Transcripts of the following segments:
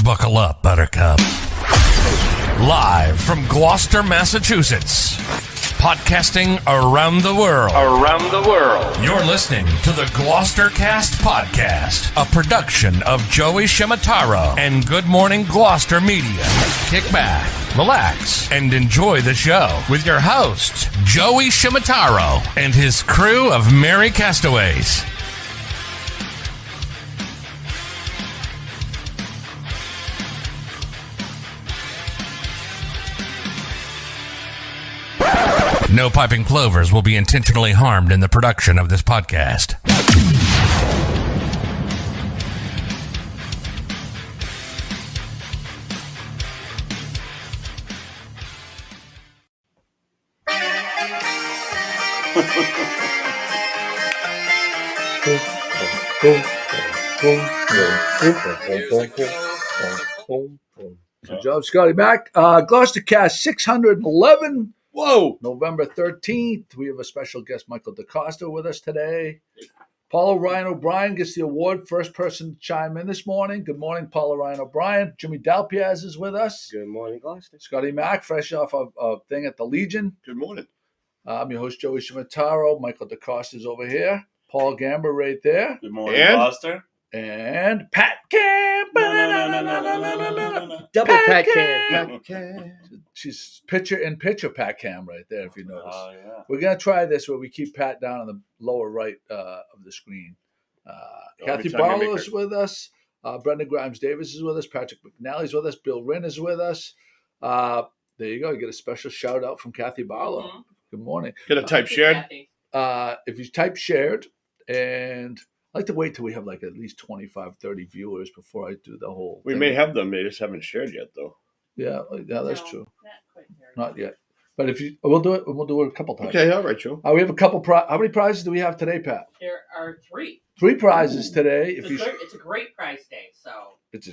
Buckle up, Buttercup. Live from Gloucester, Massachusetts. Podcasting around the world. You're listening to the GloucesterCast podcast, a production of Joey Shimataro and Good Morning Gloucester Media. Kick back, relax, and enjoy the show with your host, Joey Shimataro, and his crew of merry castaways. No piping plovers will be intentionally harmed in the production of this podcast. Good job, Scotty Mac. GloucesterCast 611. Whoa! November 13th. We have a special guest, Michael DeCosta, with us today. Paula Ryan O'Brien gets the award. First person to chime in this morning. Good morning, Paula Ryan O'Brien. Jimmy Dalpiaz is with us. Good morning, Gloucester. Scotty Mac, fresh off a thing at the Legion. Good morning. I'm your host, Joey Shimataro. Michael DeCosta is over here. Paul Gamber right there. Good morning, Gloucester. And Pat Cam. Double Pat Cam. She's picture Pat Cam right there, if you notice. Oh, yeah. We're going to try this where we keep Pat down on the lower right of the screen. Kathy Barlow is with us. Brenda Grimes-Davis is with us. Patrick McNally's with us. Bill Wynn is with us. There you go. You get a special shout out from Kathy Barlow. Mm-hmm. Good morning. Get a type shared. If you type shared, and I like to wait till we have like at least 25, 30 viewers before I do the whole We thing. may have them. They just haven't shared yet, though. Yeah, that's true. Not yet. But if you, we'll do it. We'll do it a couple times. Okay, all right, Joe. We have a couple. How many prizes do we have today, Pat? There are three. 3 prizes today. It's a great prize day. So it's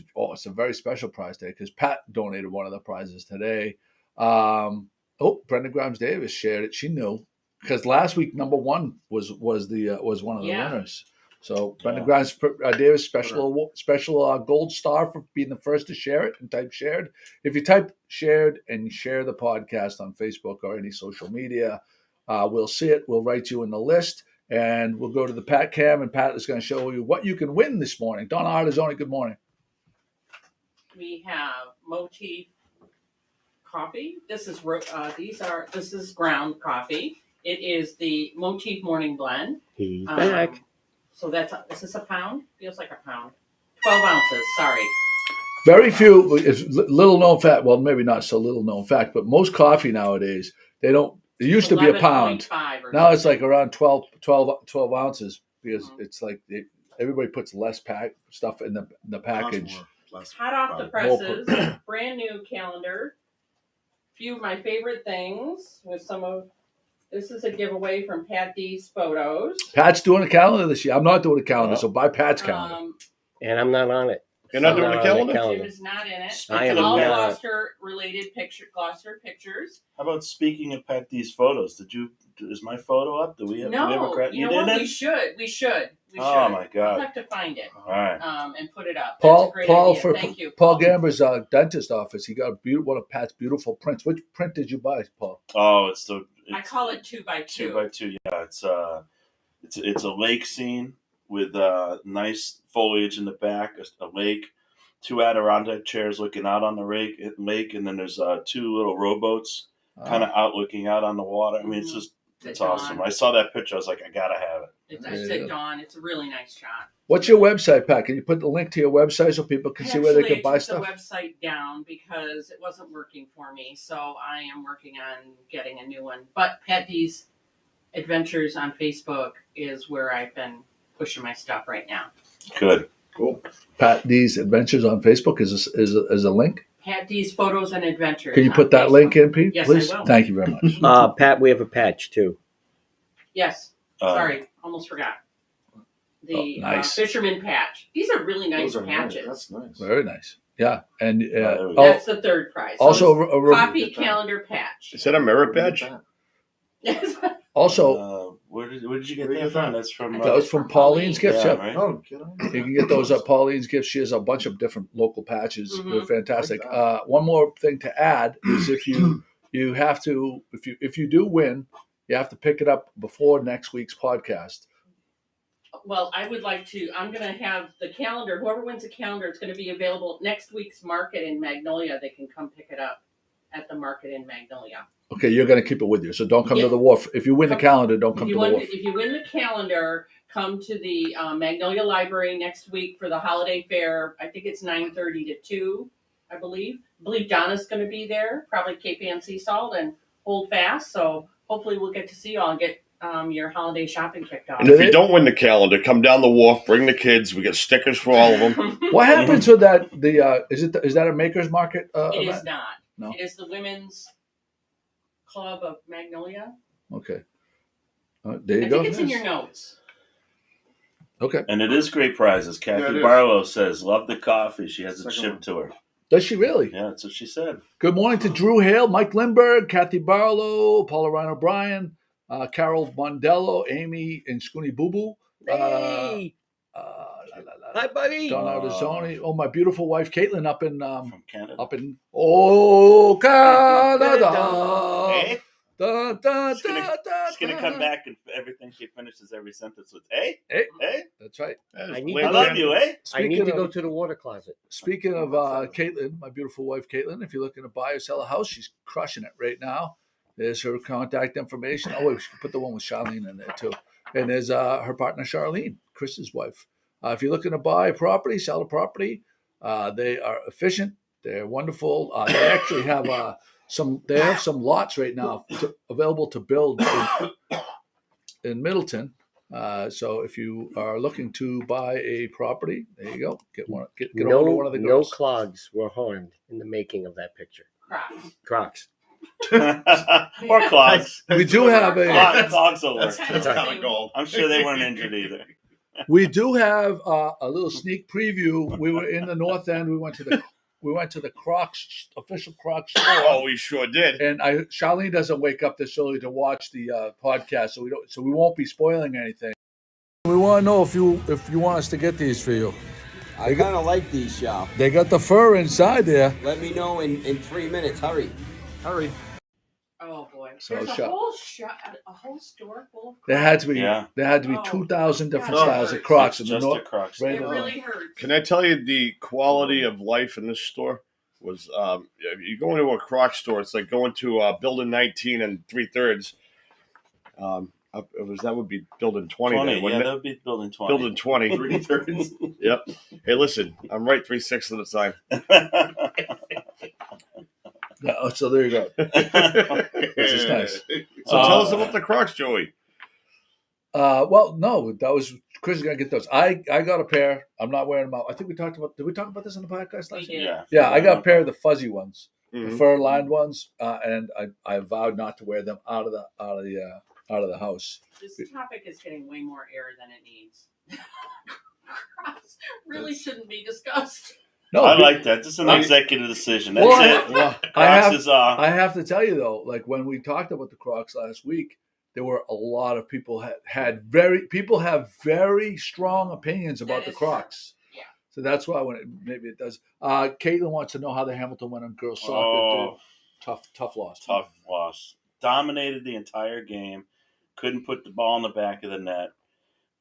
a very special prize day because Pat donated one of the prizes today. Brenda Grimes-Davis shared it. She knew because last week number 1 was one of the winners. So Brenda Grimes-Davis special gold star for being the first to share it and type shared. If you type shared and share the podcast on Facebook or any social media, we'll see it. We'll write you in the list, and we'll go to the Pat Cam, and Pat is going to show you what you can win this morning. Donna Artizzoni, good morning. we have motif coffee. This is ground coffee. It is the motif morning blend. He's back. So is this a pound? Feels like a pound. 12 ounces, sorry. Very few, it's little known fact, well, maybe not so little known fact, but most coffee nowadays, it used to be a pound. Now it's like around 12 ounces because it's like everybody puts less stuff in the package. Hot off the presses, brand new calendar. Few of my favorite things with this is a giveaway from Pat D's photos. Pat's doing a calendar this year. I'm not doing a calendar, so buy Pat's calendar. And I'm not on it. You're not doing a calendar? Jim is not in it. I am all not. Gloucester-related Gloucester pictures. How about speaking of Pat D's photos? Is my photo up? No, you know what? We should. Oh my God! We'll have to find it. All right. And put it up. Paul, That's a great idea. Thank you. Paul Gamber's dentist office. He got one of Pat's beautiful prints. Which print did you buy, Paul? Oh, I call it 2x2. 2x2. Yeah, it's a lake scene with nice foliage in the back, a lake, 2 Adirondack chairs looking out on the lake, and then there's 2 little rowboats kind of looking out on the water. I mean, it's awesome. I saw that picture. I was like, I gotta have it. I said dawn. It's a really nice shot. What's your website, Pat? Can you put the link to your website so people can see where they can buy stuff? I took the website down because it wasn't working for me, so I am working on getting a new one. But Pat D's Adventures on Facebook is where I've been pushing my stuff right now. Good. Cool. Pat D's Adventures on Facebook is a link? Pat D's Photos and Adventures. Can you put that link in, Pete? Yes, please? I will. Thank you very much. Pat, we have a patch too. Yes. Sorry, almost forgot. The nice. Fisherman patch. These are really nice patches. That's nice. Very nice. Yeah, and that's the third prize. Also, coffee calendar patch. Is that a merit badge? Also, where did you get Where you that get from? that? That's from. that was from Pauline's Gift Yeah, Shop. right? Oh, get on. You can get those at Pauline's Gift. She has a bunch of different local patches. Mhm. They're fantastic. Like One more thing to add is if you have to if you do win, you have to pick it up before next week's podcast. Well, I would like to. I'm going to have the calendar. Whoever wins the calendar, it's going to be available at next week's market in Magnolia. They can come pick it up at the market in Magnolia. Okay, you're going to keep it with you, so don't come to Yeah. the wharf. If you win the calendar, don't come to the wharf. If you win the calendar, come to the Magnolia Library next week for the holiday fair. I think it's 9:30 to 2, I believe. I believe Donna's going to be there, probably Cape Ann Sea Salt and Hold Fast. So hopefully we'll get to see you all and get your holiday shopping kicked off. And if you don't win the calendar, come down the wharf, bring the kids. We got stickers for all of them. What happens with that? Is that a makers market? It Event? is not. No? It is the Women's Club of Magnolia. Okay. There you I go. think it's in your notes. Okay. And it is great prizes. Kathy Yeah, it is. Barlow says, love the coffee. She has it Second shipped to her. Does she really? Yeah, that's what she said. Good morning to Drew Hale, Mike Lindbergh, Kathy Barlow, Paula Ryan O'Brien, Carol Mondello, Amy and Scooney Boo Boo. Hey, hi, buddy. Donna Arizoni. Oh, my beautiful wife Caitlin up in From Canada. Canada. Hey? Da, da, She's gonna- da, da, She's going to come back and everything she finishes every sentence with, hey? Hey. Hey? That's right. I need I to love you, eh? I need Speaking to go of- to the water closet. Speaking of Caitlin, my beautiful wife Caitlin, if you're looking to buy or sell a house, she's crushing it right now. There's her contact information. Oh, wait, we should put the one with Charlene in there too. And there's her partner Charlene, Chris's wife. If you're looking to buy a property, sell a property, they are efficient. They're wonderful. They actually have some lots right now available to build in Middleton. So if you are looking to buy a property, there you go. Get over to one of the No girls. clogs were harmed in the making of that picture. Crocs. Crocs. Or clogs. We do have Clogs will work. That's kind of gold. I'm sure they weren't injured either. we do have a little sneak preview. We were in the North End. We went to the Crocs official Crocs store. Oh, we sure did. And Charlene doesn't wake up this early to watch the podcast, so we won't be spoiling anything. We want to know if you want us to get these for you. I kind of like these, y'all. They got the fur inside there. Let me know in 3 minutes. Hurry. Hurry. Oh boy. So There's shop. a whole store full of Crocs. There had to be Yeah. 2,000 different Oh, styles of it's Crocs in It's the just North. a Crocs. right It on. really hurts. Can I tell you the quality of life in this store was? You go into a Croc store, it's like going to Building 19 and 3/3. That would be Building 20. 20, then, wouldn't that it? would be building 20. Building 20. 3/3. Yep. Hey, listen, I'm right 3/6 of the time. Yeah, so there you go. Which is nice. So tell us about the Crocs, Joey. Well, no, that was Chris is gonna get those. I got a pair. I'm not wearing them out. I think we talked about. Did we talk about this on the podcast last We week? did. Yeah, I got a pair of the fuzzy ones, the Mhm. fur lined ones, and I vowed not to wear them out of the house. This topic is getting way more air than it needs. Crocs really shouldn't be discussed. No, I like that. This is an executive decision. That's Well, it. well, Crocs I have to tell you though, like when we talked about the Crocs last week, there were a lot of people have very strong opinions about the is Crocs. true. Yeah. So that's why maybe it does. Caitlin wants to know how the Hamilton went on girls soccer. Oh, Tough loss. tough loss. Dominated the entire game. Couldn't put the ball in the back of the net.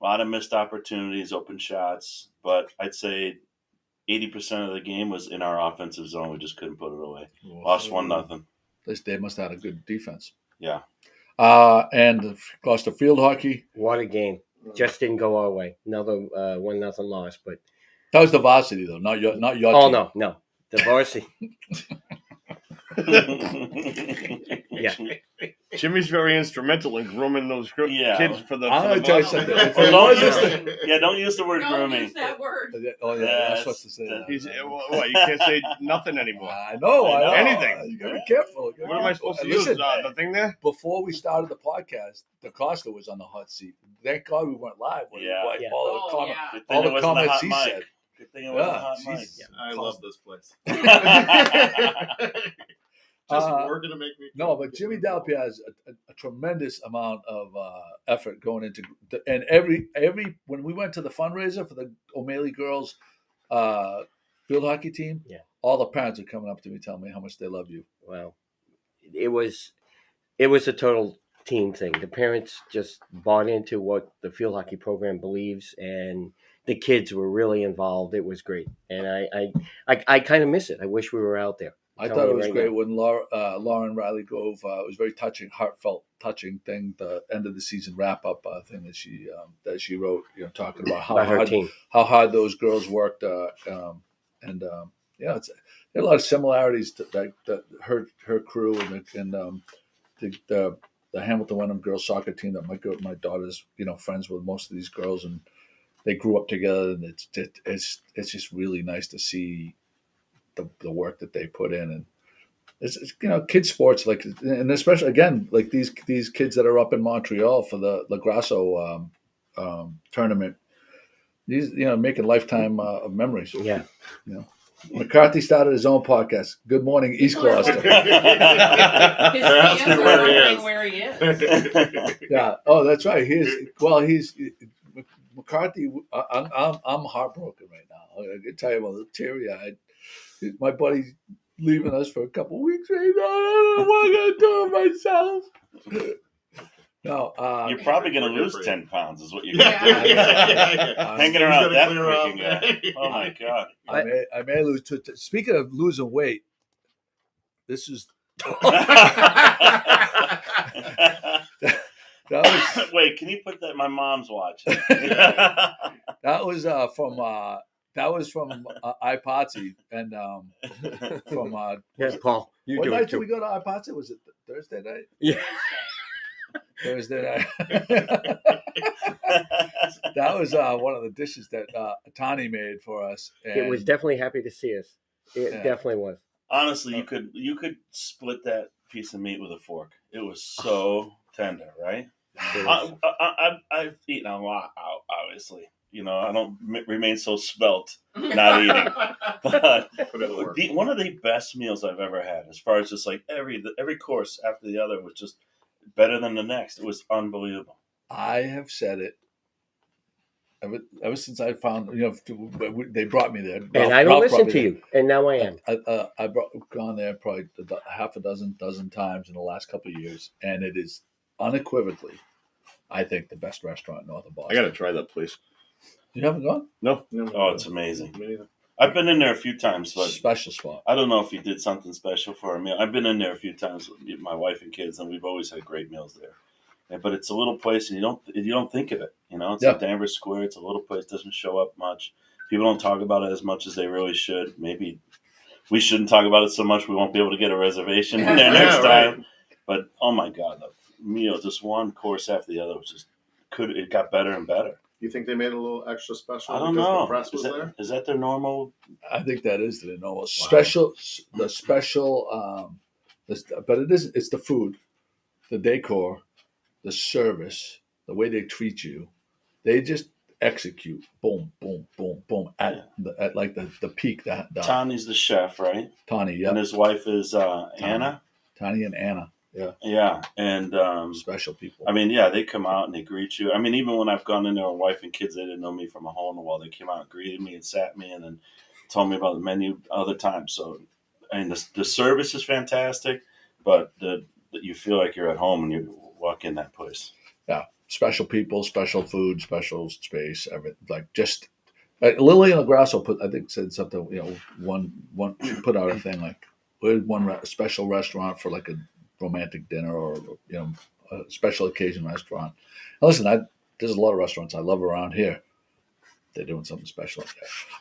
A lot of missed opportunities, open shots. But I'd say 80% of the game was in our offensive zone. We just couldn't put it away. Lost 1-0. They must have had a good defense. Yeah. And the Gloucester field hockey. What a game. Just didn't go our way. Another 1-0 loss, but That was the varsity though, not your oh team. no. The varsity. Yeah. Jimmy's very instrumental in grooming those Yeah. kids for the. I'm for gonna the tell you varsity. something. If Well, it don't wasn't- use don't use the word Don't grooming. use that word. Oh yeah, Yeah, that's supposed to say that. He's, what, you can't say nothing anymore. I know. Anything. You gotta be careful. You gotta What be am I careful. supposed to Listen, use? The thing there? before we started the podcast, DaCosta was on the hot seat. Thank God we weren't live. When Yeah. like, Yeah. all the Oh, comment- yeah. Good all thing the it wasn't a comments hot he mic. said. Good thing it wasn't a Yeah, hot mic. Jesus. I love this place. Just working to make me. No, but Jimmy Delpia has a tremendous amount of effort going into, and every when we went to the fundraiser for the O'Malley girls field hockey team, all the parents are coming up to me telling me how much they love you. Well, it was a total team thing. The parents just bought into what the field hockey program believes, and the kids were really involved. It was great, and I kind of miss it. I wish we were out there. I thought it was great when Lauren Riley Grove. It was very touching, heartfelt, touching thing. The end of the season wrap up thing that she wrote. Talking about how hard those girls worked, and it's there are a lot of similarities to that her crew and the Hamilton Wenham girls soccer team that my daughter's friends with most of these girls, and they grew up together, and it's just really nice to see the work that they put in, and it's kids sports, like, and especially again like these kids that are up in Montreal for the La Grasso tournament, these making lifetime of memories. McCarthy started his own podcast. Good morning, East Gloucester. His fans are wondering where he is. Yeah. Oh, that's right. He's McCarthy. I'm heartbroken right now. I can tell you about the teary-eyed. My buddy's leaving us for a couple of weeks right now. I don't know what I'm going to do with myself. No, you're probably going to lose 10 pounds, is what you're Yeah. going to do. Hanging around that clear freaking out. guy. Oh my god! I may lose. Speaking of losing weight, this is Wait, can you put that? My mom's watching. that was from iPotsy and from Yes, Paul. You what do night it did too. we go to iPotsy? Was it Thursday night? Yeah. Thursday night. That was one of the dishes that Tani made for us. And It was definitely happy to see us. It definitely was. Honestly, you could split that piece of meat with a fork. It was so tender, right? I've eaten a lot out, obviously. I don't remain so svelte not eating. But one of the best meals I've ever had, as far as just like every course after the other was just better than the next. It was unbelievable. I have said it ever since I found, they brought me there. And I don't listen to you, and now I am. I've gone there probably half a dozen times in the last couple of years, and it is unequivocally, I think, the best restaurant north of Boston. I got to try that place. You haven't gone? No. Oh, it's amazing. I've been in there a few times, but Special spot. I don't know if he did something special for a meal. I've been in there a few times with my wife and kids, and we've always had great meals there. But it's a little place, and you don't think of it. It's in Danvers Square. It's a little place, doesn't show up much. People don't talk about it as much as they really should. Maybe we shouldn't talk about it so much. We won't be able to get a reservation in there next time. But oh my God, the meal, just one course after the other, it got better and better. You think they made it a little extra special? I don't because know. The press was there? Is that their normal? I think that is the normal special. The special, but it is. It's the food, the decor, the service, the way they treat you. They just execute. Boom, boom, boom, boom at like the peak. Tani's the chef, right? Tani, yeah. And his wife is Anna. Tani and Anna. Yeah. Yeah, and special people. I mean, yeah, they come out and they greet you. I mean, even when I've gone in there with wife and kids, they didn't know me from a hole in the wall. They came out and greeted me and sat me and then told me about the menu other times. So, and the service is fantastic, but you feel like you're at home when you walk in that place. Yeah, special people, special food, special space, everything. Like just Lillian LaGrasso said something. One put out a thing like we had one special restaurant for like a romantic dinner or a special occasion restaurant. Now listen, there's a lot of restaurants I love around here. They're doing something special like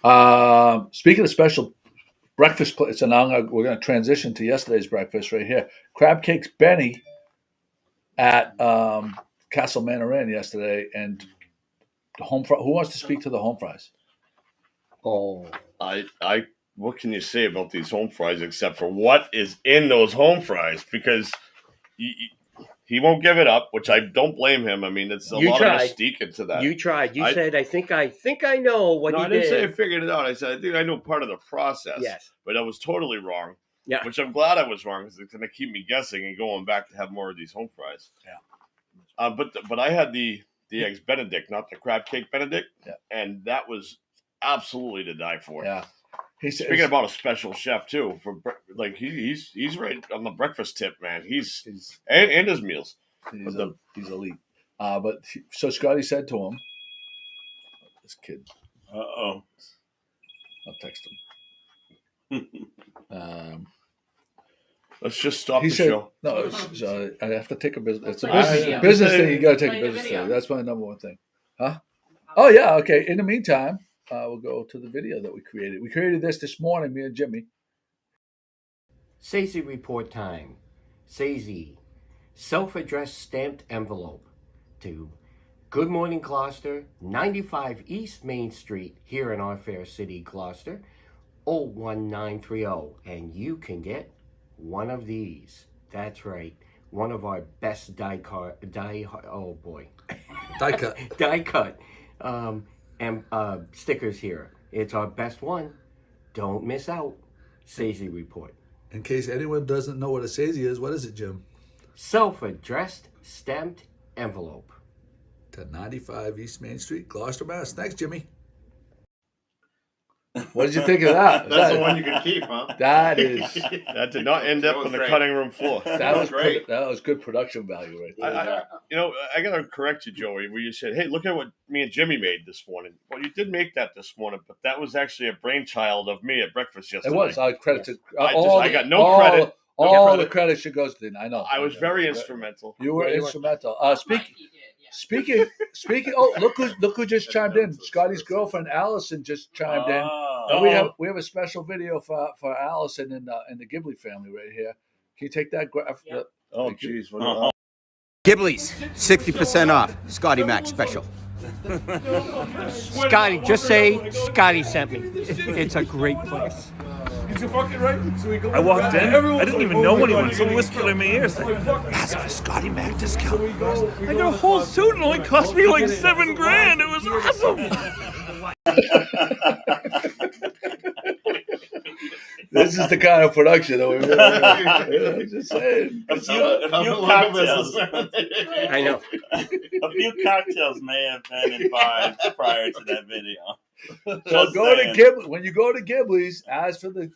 that. Speaking of special breakfast place, so now we're going to transition to yesterday's breakfast right here. Crab Cakes Benny at Castle Manor Inn yesterday, and the home fry. Who wants to speak to the home fries? Oh, I what can you say about these home fries except for what is in those home fries? Because he won't give it up, which I don't blame him. I mean, it's a lot of mystique into that. You tried. You said, I think I know what he did. No, I didn't say I figured it out. I said, I think I know part of the process. Yes. But I was totally wrong. Yeah. Which I'm glad I was wrong because it's going to keep me guessing and going back to have more of these home fries. Yeah. But I had the eggs Benedict, not the crab cake Benedict. Yeah. And that was absolutely to die for. Yeah. Speaking about a special chef too, he's right on the breakfast tip, man. He's and his meals. He's elite. So Scotty said to him, "This kid." Uh-oh. I'll text him. Let's just stop he the said, show. No, I have to take a business. It's a Play business thing. You got to take Play a the business video. thing. That's my number one thing. Huh? Oh yeah. Okay. In the meantime, we'll go to the video that we created. We created this morning, me and Jimmy. Sazy report time. Sazy, self-addressed stamped envelope to Good Morning Gloucester, 95 East Main Street, here in our fair city, Gloucester, 01930. And you can get one of these. That's right. One of our best die cut stickers here. It's our best one. Don't miss out. Sazy report. In case anyone doesn't know what a Sazy is, what is it, Jim? Self-addressed stamped envelope. To 95 East Main Street, Gloucester, Mass. Thanks, Jimmy. What did you think of that? That's the one you can keep, huh? That is. That did not end up on the cutting room floor. That was great. That was good production value right there. I got to correct you, Joey, where you said, hey, look at what me and Jimmy made this morning. Well, you did make that this morning, but that was actually a brainchild of me at breakfast yesterday. It was. I credited. I got no credit. All the credit should go to the. I know. I was very instrumental. You were instrumental. Speaking. Oh, look who just chimed in. Scotty's girlfriend Allison just chimed in. And we have a special video for Allison and the Ghibli family right here. Can you take that graph? Yep. Oh, jeez. Ghiblis, 60% off. Scotty Mac special. Scotty, just say Scotty sent me. It's a great place. I walked in. I didn't even know anyone. Someone whispered in my ear saying, "Ask for Scotty Mac discount." I got a whole suit and it only cost me like $7,000. It was awesome. This is the kind of production that we really I'm just saying. A few cocktails. I know. A few cocktails may have been advised prior to that video. So go to Ghibli. When you go to Ghibli's, ask for the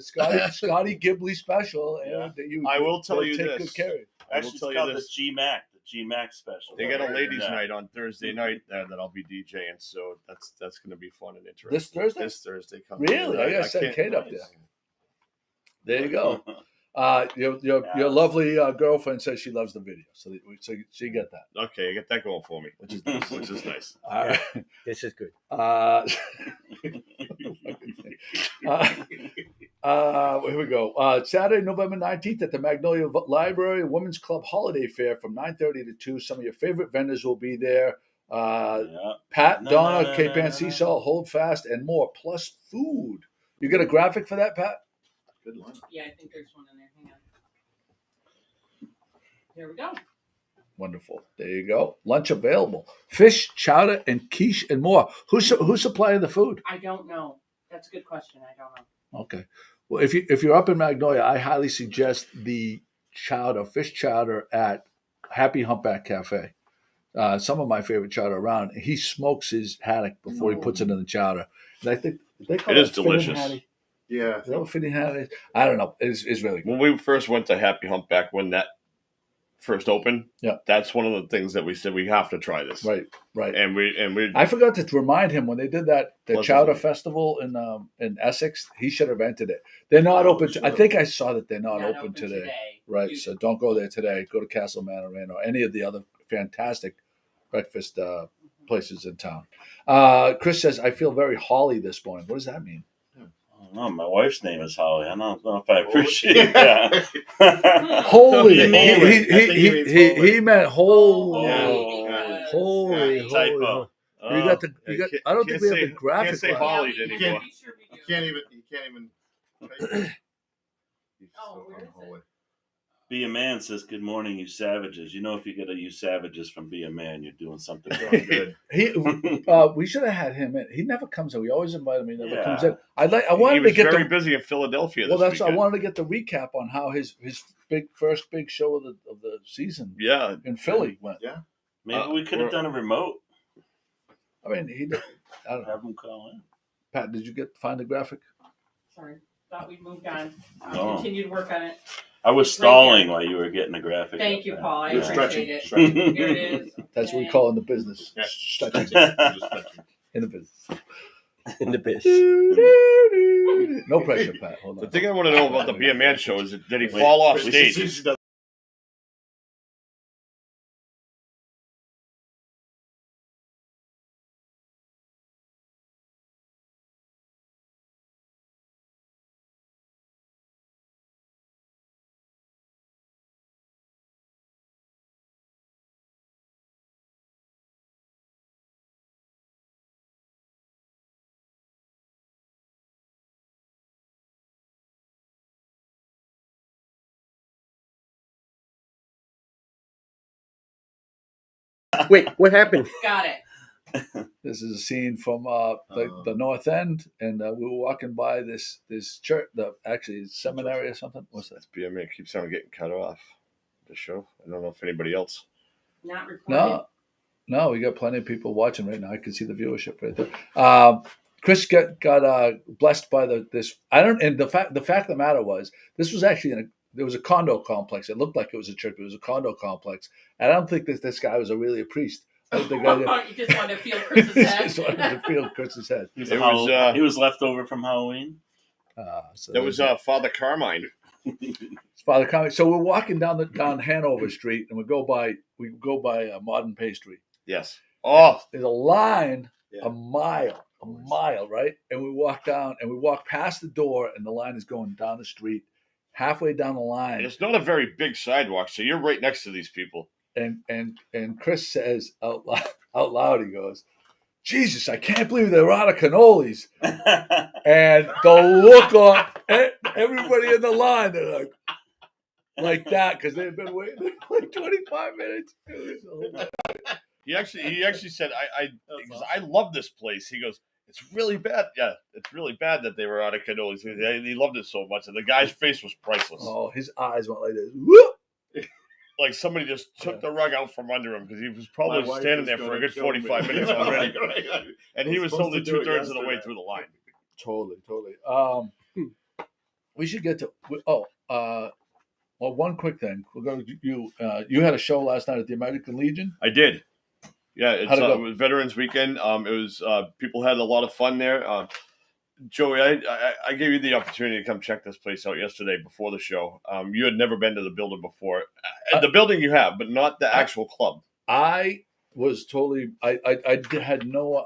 Scotty Ghibli special. And I will tell you take this. Good care. Actually, it's called the G-Mac special. They got a ladies' night on Thursday night that I'll be DJing, so that's going to be fun and interesting. This Thursday? This Thursday coming. Really? I gotta send Kate up there. There you go. Your lovely girlfriend says she loves the video, so she get that. Okay, I get that going for me, which is nice. All right. This is good. Here we go. Saturday, November 19th at the Magnolia Library Women's Club Holiday Fair from 9:30 to 2. Some of your favorite vendors will be there. Pat, Donna, Cape Ann Sea Salt, Hold Fast, and more, plus food. You got a graphic for that, Pat? Good line. Yeah, I think there's one in there. Hang on. Here we go. Wonderful. There you go. Lunch available. Fish, chowder, and quiche, and more. Who's supplying the food? I don't know. That's a good question. I don't know. Okay. Well, if you're up in Magnolia, I highly suggest the fish chowder at Happy Humpback Cafe. Some of my favorite chowder around. He smokes his haddock before he puts it in the chowder. And I think they call it is delicious. Yeah. Is that what fitting haddock is? I don't know. It's really good. When we first went to Happy Humpback, when that first opened, that's one of the things that we said we have to try this. Right. And we I forgot to remind him when they did the Chowder Festival in Essex. He should have entered it. They're not open. I think I saw that they're not open today. Right. So don't go there today. Go to Castle Mandarin or any of the other fantastic breakfast places in town. Chris says, "I feel very Holly this morning." What does that mean? No, my wife's name is Holly. I don't know if I appreciate that. Holy. He meant holy. Holy. Typo. You got I don't think we have the graphic. Can't say Holly anymore. You can't even. Oh, where is it? Be a Man says, "Good morning, you savages." You know, if you get a "you savages" from Be a Man, you're doing something really good. We should have had him in. He never comes in. We always invite him. He never comes Yeah. in. I He wanted was to get very busy in Philadelphia Well, this that's I weekend. wanted to get the recap on how his first big show of the season. Yeah. In Philly went. Yeah. Maybe we could have done a remote. I mean, I don't know. Have him call in. Pat, did you find the graphic? Sorry, thought we'd moved on. I'll No. continue to work on it. I was stalling while you were getting the graphic. Thank you, Paul. I You're appreciate stretching. it. Here it is. That's what we call in the business. Yeah. Stretching. In the business. In the biz. No pressure, Pat. Hold on. The thing I want to know about the Be a Man show is, did he fall off stage? Wait, what happened? Got it. This is a scene from the North End, and we were walking by this church, actually seminary or something. What's that? Be a Man keeps on getting cut off the show. I don't know if anybody else. Not recorded. No, we got plenty of people watching right now. I can see the viewership right there. Chris got blessed by this. I don't. And the fact of the matter was, this was actually there was a condo complex. It looked like it was a church, but it was a condo complex. And I don't think this guy was really a priest. I don't think You just wanted to feel Chris's head. just wanted to feel Chris's head. He was left over from Halloween. So That was Father Carmine. It's Father Carmine. So we're walking down Hanover Street, and we go by Modern Pastry. Yes. Oh, There's a line Yeah. a mile, right? And we walk down, and we walk past the door, and the line is going down the street. Halfway down the line, it's not a very big sidewalk, so you're right next to these people. and Chris says out loud, he goes, "Jesus, I can't believe they're out of cannolis." And the look on everybody in the line, they're like that, because they've been waiting like 25 minutes. He actually said, I love this place. He goes, it's really bad. Yeah, it's really bad that they were out of cannolis. He loved it so much, and the guy's face was priceless. Oh, his eyes went like this. Whoop! Like somebody just took the rug out from under him, because he was probably standing there for a good 45 minutes already. And he was only 2/3 of the way through the line. Totally. We should get to. Well, one quick thing. We're going to you had a show last night at the American Legion. I did. Yeah, it go? was Veterans Weekend. It was people had a lot of fun there. Joey, I gave you the opportunity to come check this place out yesterday before the show. You had never been to the building before. The building you have, but not the actual club. I was totally. I had no.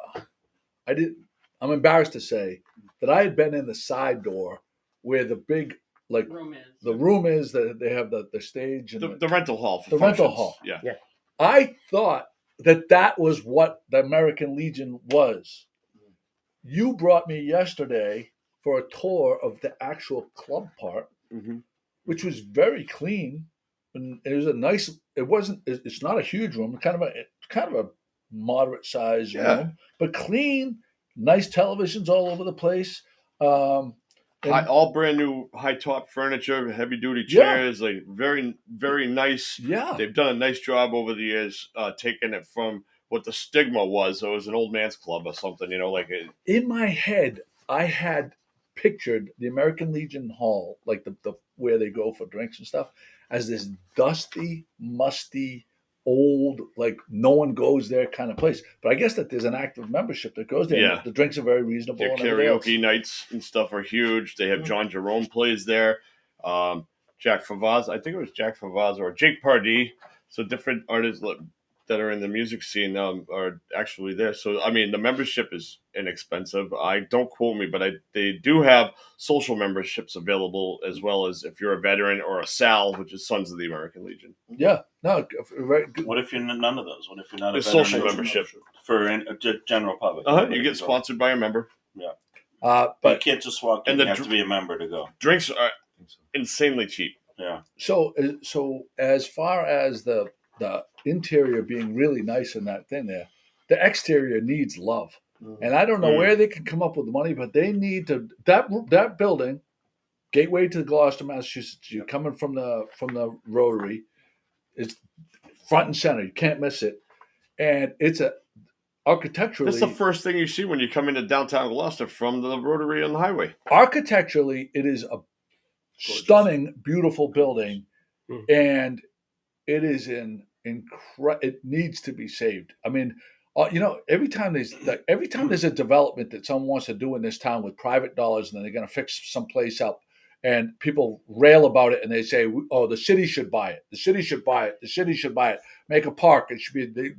I didn't. I'm embarrassed to say that I had been in the side door where the big room is that they have the stage and the rental hall. The rental hall. Yeah. I thought that was what the American Legion was. You brought me yesterday for a tour of the actual club part, which was very clean, and it was a nice. It wasn't. It's not a huge room. Kind of a moderate sized room, but clean. Nice televisions all over the place. All brand new high top furniture, heavy duty chairs, like very, very nice. Yeah. They've done a nice job over the years, taking it from what the stigma was. It was an old man's club or something, In my head, I had pictured the American Legion Hall, like the where they go for drinks and stuff, as this dusty, musty, old, like no one goes there kind of place. But I guess that there's an active membership that goes there. Yeah. The drinks are very reasonable. Their karaoke nights and stuff are huge. They have John Jerome plays there. Jack Favaz, I think it was Jack Favaz or Jake Pardee. So different artists that are in the music scene are actually there. So, I mean, the membership is inexpensive. Don't quote me, but they do have social memberships available, as well as if you're a veteran or a SAL, which is Sons of the American Legion. Yeah. No, right. What if you're none of those? What if you're not a social membership for a general public? You get sponsored by a member. Yeah. But you can't just walk in. And you have to be a member to go. Drinks are insanely cheap. Yeah. So as far as the interior being really nice in that thing there, the exterior needs love. And I don't know where they can come up with the money, but they need to that building, gateway to Gloucester, Massachusetts. You're coming from the Rotary, it's front and center. You can't miss it, and it's architecturally. That's the first thing you see when you come into downtown Gloucester from the Rotary on the highway. Architecturally, it is a stunning, beautiful building, and it is it needs to be saved. I mean, every time there's a development that someone wants to do in this town with private dollars, and then they're going to fix some place up, and people rail about it, and they say, "Oh, the city should buy it. The city should buy it. The city should buy it. Make a park. It should be.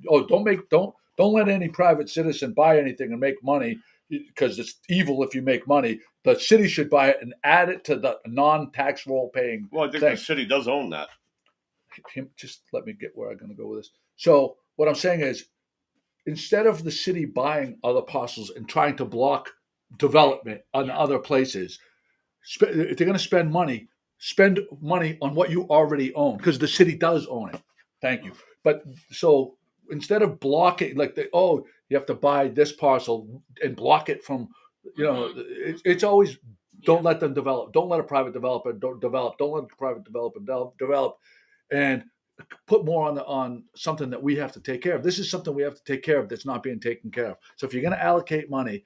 Don't let any private citizen buy anything and make money." Because it's evil if you make money. The city should buy it and add it to the non-tax roll paying. Well, I think the city does own that. Just let me get where I'm going to go with this. So what I'm saying is, instead of the city buying other parcels and trying to block development on other places, if they're going to spend money on what you already own, because the city does own it. Thank you. But so instead of blocking, you have to buy this parcel and block it from, it's always, don't let them develop. Don't let a private developer develop. Don't let a private developer develop, and put more on something that we have to take care of. This is something we have to take care of that's not being taken care of. So if you're going to allocate money,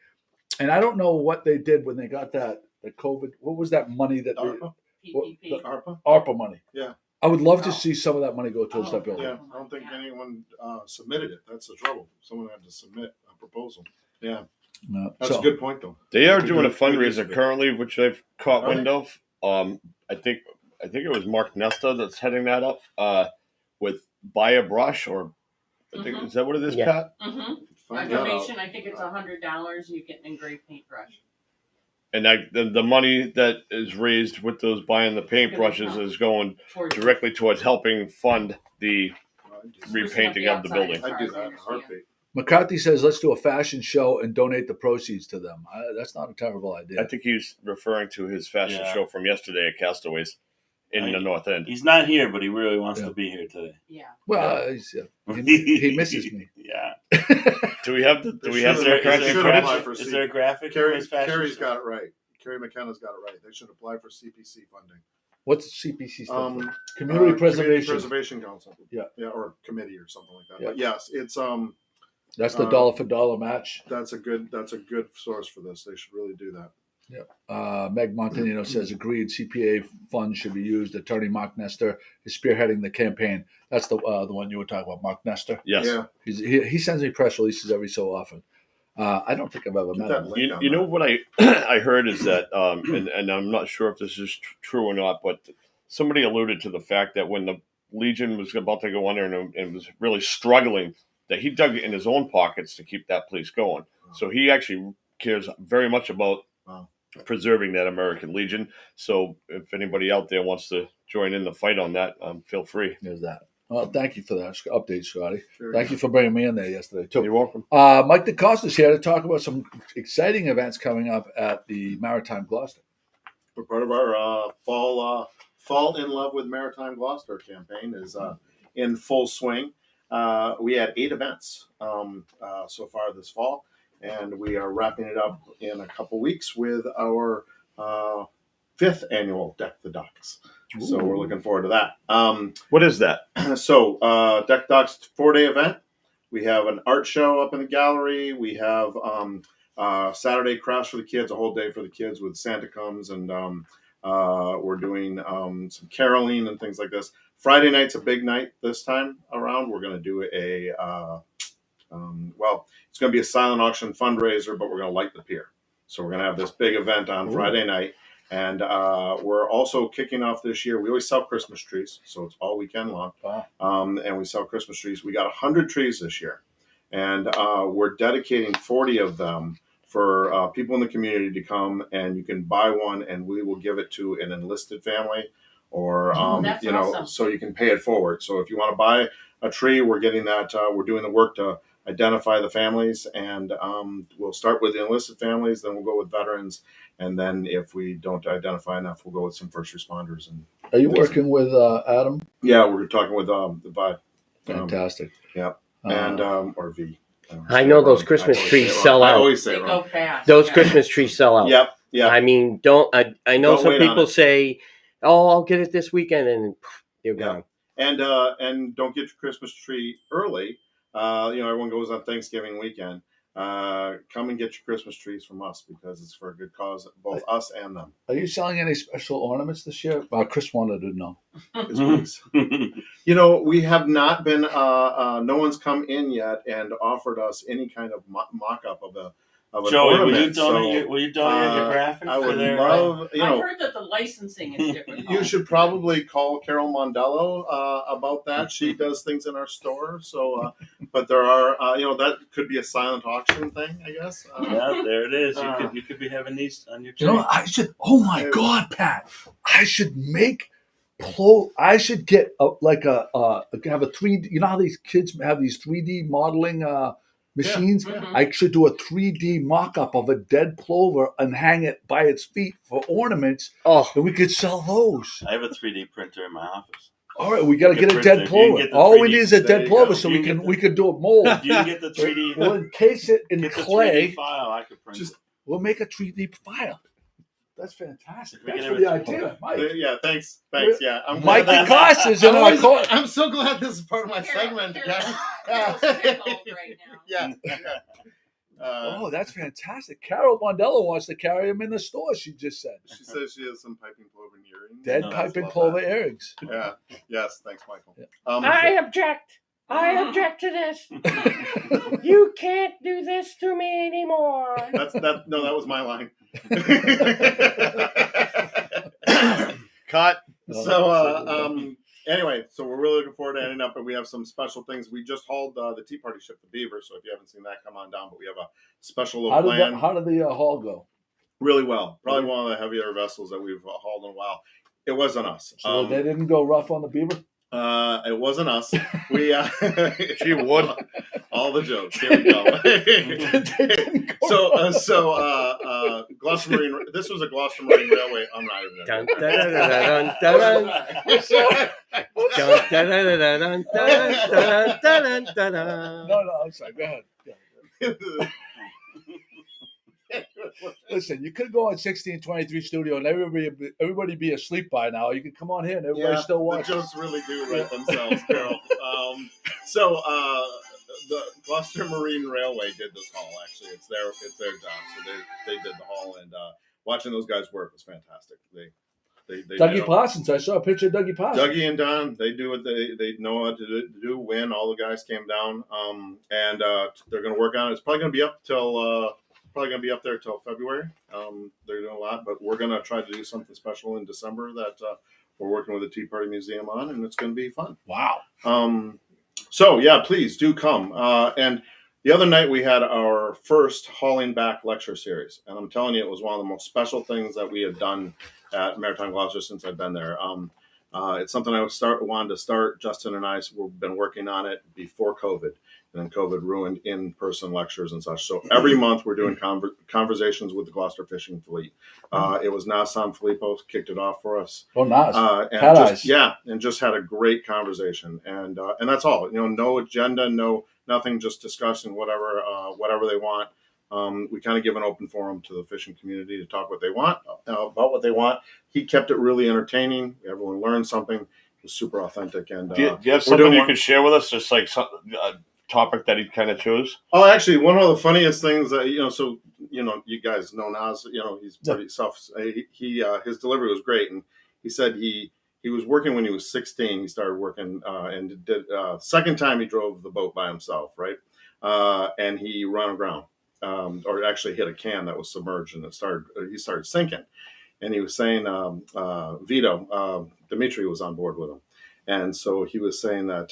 and I don't know what they did when they got the COVID, what was that money that PPP. ARPA money? Yeah. I would love to see some of that money go towards that building. Yeah, I don't think anyone submitted it. That's the trouble. Someone had to submit a proposal. Yeah. No. That's a good point, though. They are doing a fundraiser currently, which I've caught wind of. I think it was Mark Nesta that's heading that up with Buy a Brush, or I think is that what it is, Pat? A donation, I think it's $100. You get an engraved paintbrush. And the money that is raised with those buying the paintbrushes is going directly towards helping fund the repainting of the building. I'd do that in a heartbeat. McCarthy says, let's do a fashion show and donate the proceeds to them. That's not a terrible idea. I think he's referring to his fashion show from yesterday at Castaways in the North End. He's not here, but he really wants to be here today. Yeah. Well, he misses me. Yeah. Do we have Is there a graphic? Carrie's got it right. Carrie McKenna's got it right. They should apply for CPC funding. What's CPC stuff? Community Preservation Council. Yeah, or committee or something like that. Yeah. But yes, it's that's the dollar for dollar match. That's a good source for this. They should really do that. Yeah. Meg Montanino says, agreed. CPA funds should be used. Attorney Mark Nestor is spearheading the campaign. That's the one you were talking about, Mark Nestor. Yes. Yeah. He sends me press releases every so often. I don't think I've ever met him. You know what I heard is that, and I'm not sure if this is true or not, but somebody alluded to the fact that when the Legion was about to go under and was really struggling, that he dug in his own pockets to keep that place going. So he actually cares very much about preserving that American Legion. So if anybody out there wants to join in the fight on that, feel free. There's that. Well, thank you for that update, Scotty. Thank you for bringing me in there yesterday, too. You're welcome. Mike DeCosta's here to talk about some exciting events coming up at the Maritime Gloucester. We're part of our Fall in Love with Maritime Gloucester campaign is in full swing. We had 8 events so far this fall, and we are wrapping it up in a couple weeks with our 5th annual Deck the Docks. So we're looking forward to that. What is that? So Deck Docks 4-day event. We have an art show up in the gallery. We have Saturday crafts for the kids, a whole day for the kids with Santa comes, and we're doing some caroling and things like this. Friday night's a big night this time around. We're going to do it's going to be a silent auction fundraiser, but we're going to light the pier. So we're going to have this big event on Friday night. And we're also kicking off this year. We always sell Christmas trees, so it's all weekend long. Wow. And we sell Christmas trees. We got 100 trees this year. And we're dedicating 40 of them for people in the community to come, and you can buy one, and we will give it to an enlisted family, or awesome. So you can pay it forward. So if you want to buy a tree, we're getting that. We're doing the work to identify the families, and we'll start with the enlisted families, then we'll go with veterans, and then if we don't identify enough, we'll go with some first responders and Are you working with Adam? Yeah, we're talking with the Vibe. Fantastic. Yeah, and or V. I know those Christmas trees sell out. I always say They it go wrong. fast. Those yeah. Christmas trees sell out. Yep. Yeah. I mean, I know Don't some wait on people it. say, "Oh, I'll get it this weekend," and they're gone. And don't get your Christmas tree early. Everyone goes on Thanksgiving weekend. Come and get your Christmas trees from us because it's for a good cause, both us and them. Are you selling any special ornaments this year? Chris wanted to know. Please. We have not been. No one's come in yet and offered us any kind of mock-up of an Joey, ornament. will you donate your graphic? I would their, love. I heard that the licensing is different. You should probably call Carol Mondello about that. She does things in our store. So, but there are, that could be a silent auction thing, I guess. Yeah, there it is. You could be having these on your tree. I should. Oh my God, Pat! I should make. I should get have a 3D. You know how these kids have these 3D modeling machines? Yeah. Mm-hmm. I should do a 3D mock-up of a dead plover and hang it by its feet for ornaments. Oh, and we could sell those. I have a 3D printer in my office. All right, we got to get a dead plover. All we need is a dead plover, so we can do a mold. You can get the 3D. We'll encase it in clay. The 3D file. I could print it. We'll make a 3D file. That's fantastic. We Thanks can for the have it- idea, Mike. Yeah, thanks. Yeah, I'm Mike glad DeCosta is in our court. I'm so glad this is part of my segment. Carol's tickled right now. Yeah. Oh, that's fantastic. Carol Mondello wants to carry him in the store, she just said. She says she has some piping plover earrings. Dead piping plover earrings. Yeah. Yes. Thanks, Michael. I object. I object to this. You can't do this to me anymore. That was my line. Cut. So anyway, so we're really looking forward to ending up, and we have some special things. We just hauled the Tea Party ship, the Beaver. So if you haven't seen that, come on down. But we have a special little plan. How did the haul go? Really well. Probably one of the heavier vessels that we've hauled in a while. It wasn't us. So they didn't go rough on the Beaver? It wasn't us. We She would. all the jokes. Here we go. So Gloucester Marine. This was a Gloucester Marine Railway. I'm not even Dun, gonna. dun, dun, dun, dun, dun, dun. No, I'm sorry. Go ahead. Listen, you could go on 1623 Studio and everybody be asleep by now. You can come on here and everybody still watch. The jokes really do write themselves, Carol. The Gloucester Marine Railway did this haul. Actually, it's their job, so they did the haul, and watching those guys work was fantastic. They Dougie Parsons. I saw a picture of Dougie Parsons. Dougie and Don, they do what they know how to do. Win. All the guys came down, and they're going to work on it. It's probably going to be up till. Probably going to be up there till February. They're doing a lot, but we're going to try to do something special in December that we're working with the Tea Party Museum on, and it's going to be fun. Wow. So, yeah, please do come. And the other night we had our first Hauling Back lecture series, and I'm telling you, it was one of the most special things that we have done at Maritime Gloucester since I've been there. It's something I wanted to start. Justin and I have been working on it before COVID. And then COVID ruined in-person lectures and such. So every month we're doing conversations with the Gloucester Fishing Fleet. It was Nassan Filippo kicked it off for us. Oh, nice. And just had a great conversation. And that's all. No agenda, nothing. Just discussing whatever they want. We kind of give an open forum to the fishing community to talk what they want about what they want. He kept it really entertaining. Everyone learned something. It was super authentic. And do you have something you could share with us? Just like topic that he kind of chose? Oh, actually, one of the funniest things that you guys know Nas. He's pretty his delivery was great, and he said he was working when he was 16. He started working and did second time he drove the boat by himself, right? And he ran aground, or actually hit a can that was submerged, and he started sinking. And he was saying Vito Dimitri was on board with him, and so he was saying that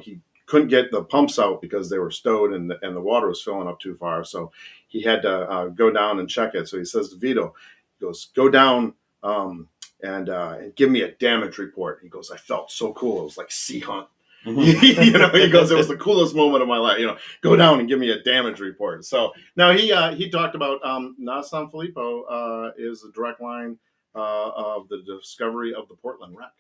he couldn't get the pumps out because they were stowed and the water was filling up too far. So he had to go down and check it. So he says to Vito, he goes, go down and give me a damage report. He goes, I felt so cool. It was like sea hunt. He goes, it was the coolest moment of my life. Go down and give me a damage report. So now he talked about Nassan Filippo is a direct line of the discovery of the Portland wreck.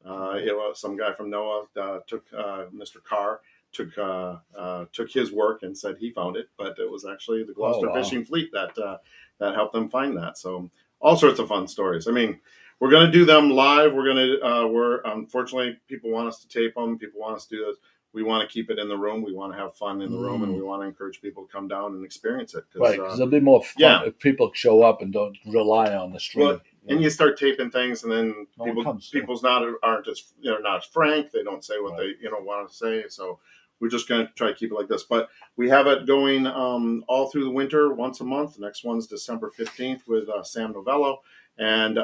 It was some guy from NOAA took Mr. Carr took his work and said he found it, but it was actually the Gloucester fishing fleet that helped them find that. So all sorts of fun stories. I mean, we're going to do them live. We're unfortunately, people want us to tape them. People want us to do this. We want to keep it in the room. We want to have fun in the room, and we want to encourage people to come down and experience it. Right, because it'll be more fun if people show up and don't rely on the stream. Well, and you start taping things, and then people's aren't as not as frank. They don't say what they want to say. So we're just going to try to keep it like this. But we have it going all through the winter, once a month. The next one's December 15th with Sam Novello. And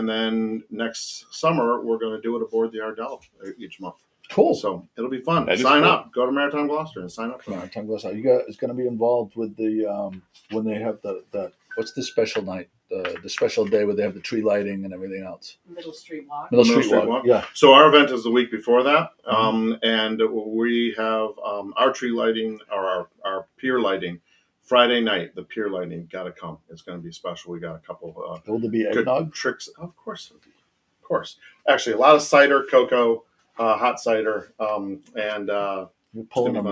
then next summer, we're going to do it aboard the Ardell each month. Cool. So it'll be fun. Sign up. Go to Maritime Gloucester and sign up for Maritime Gloucester. You guys going to be involved with the when they have the what's the special night, the special day where they have the tree lighting and everything else. Middle Street Walk. Middle Street Walk. Yeah. So our event is the week before that, and we have our tree lighting or our pier lighting. Friday night, the pier lighting, got to come. It's going to be special. We got a couple of will there be eggnog tricks? Of course. Actually, a lot of cider, cocoa, hot cider, and you're pulling a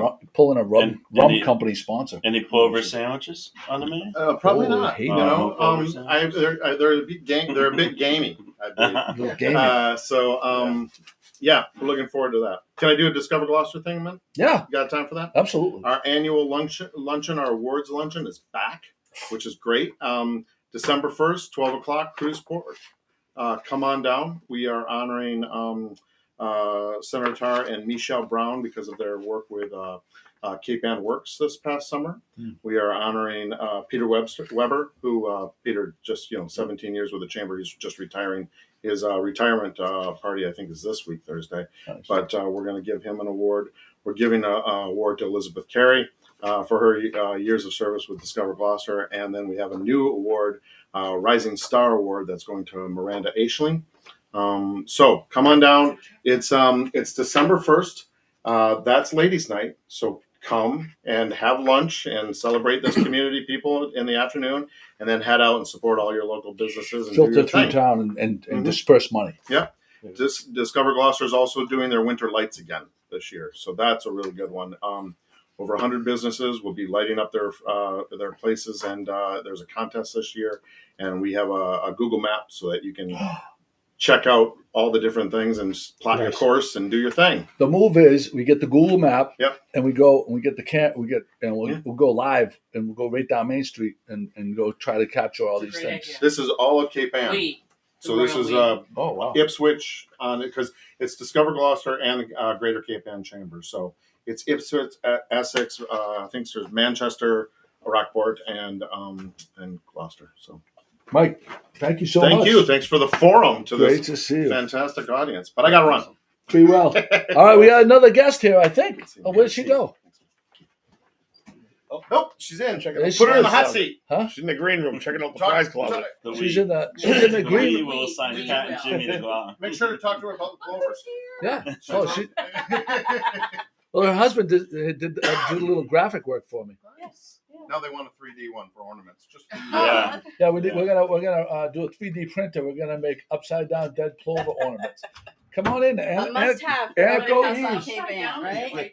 rum company sponsor. Any plover sandwiches on the menu? Probably not. They're a bit gamey. I believe. Yeah, we're looking forward to that. Can I do a Discover Gloucester thing, man? Yeah. You got time for that? Absolutely. Our annual luncheon, our awards luncheon is back, which is great. December 1st, 12 o'clock, Cruise Port. Come on down. We are honoring Senator Tarr and Michelle Brown because of their work with Cape Ann Works this past summer. We are honoring Peter Weber, who Peter just 17 years with the Chamber. He's just retiring. His retirement party, I think, is this week, Thursday. Nice. But we're going to give him an award. We're giving an award to Elizabeth Carey for her years of service with Discover Gloucester. And then we have a new award, Rising Star Award, that's going to Miranda Aisling. So come on down. It's December 1st. That's Ladies' Night. So come and have lunch and celebrate this community people in the afternoon, and then head out and support all your local businesses and filter through town and disperse money. Yeah. Discover Gloucester is also doing their winter lights again this year, so that's a really good one. Over 100 businesses will be lighting up their places, and there's a contest this year, and we have a Google map so that you can check out all the different things and plot your course and do your thing. The move is we get the Google map, and we go and we get we'll go live and we'll go right down Main Street and go try to capture all these things. Idea. This is all of Cape Ann. So this is Ipswich because it's Discover Gloucester and Greater Cape Ann Chamber. So it's Ipswich, Essex. I think there's Manchester, Rockport, and Gloucester. So. Mike, thank you so much. Thank you. Thanks for the forum to Great this to see you. Fantastic audience. But I got to run. Be well. All right, we got another guest here, I think. Where'd she go? Oh, nope, she's in. Put her in the hot seat. Huh? She's in the green room checking out the prize closet. She's in the green room. We will assign Pat and Jimmy to go out. Make sure to talk to her about the clovers. Yeah. Well, her husband did a little graphic work for me. Yes. Now they want a 3D one for ornaments. Yeah. We're gonna do a 3D printer. We're gonna make upside down dead plover ornaments. Come on in, a must-have. Right?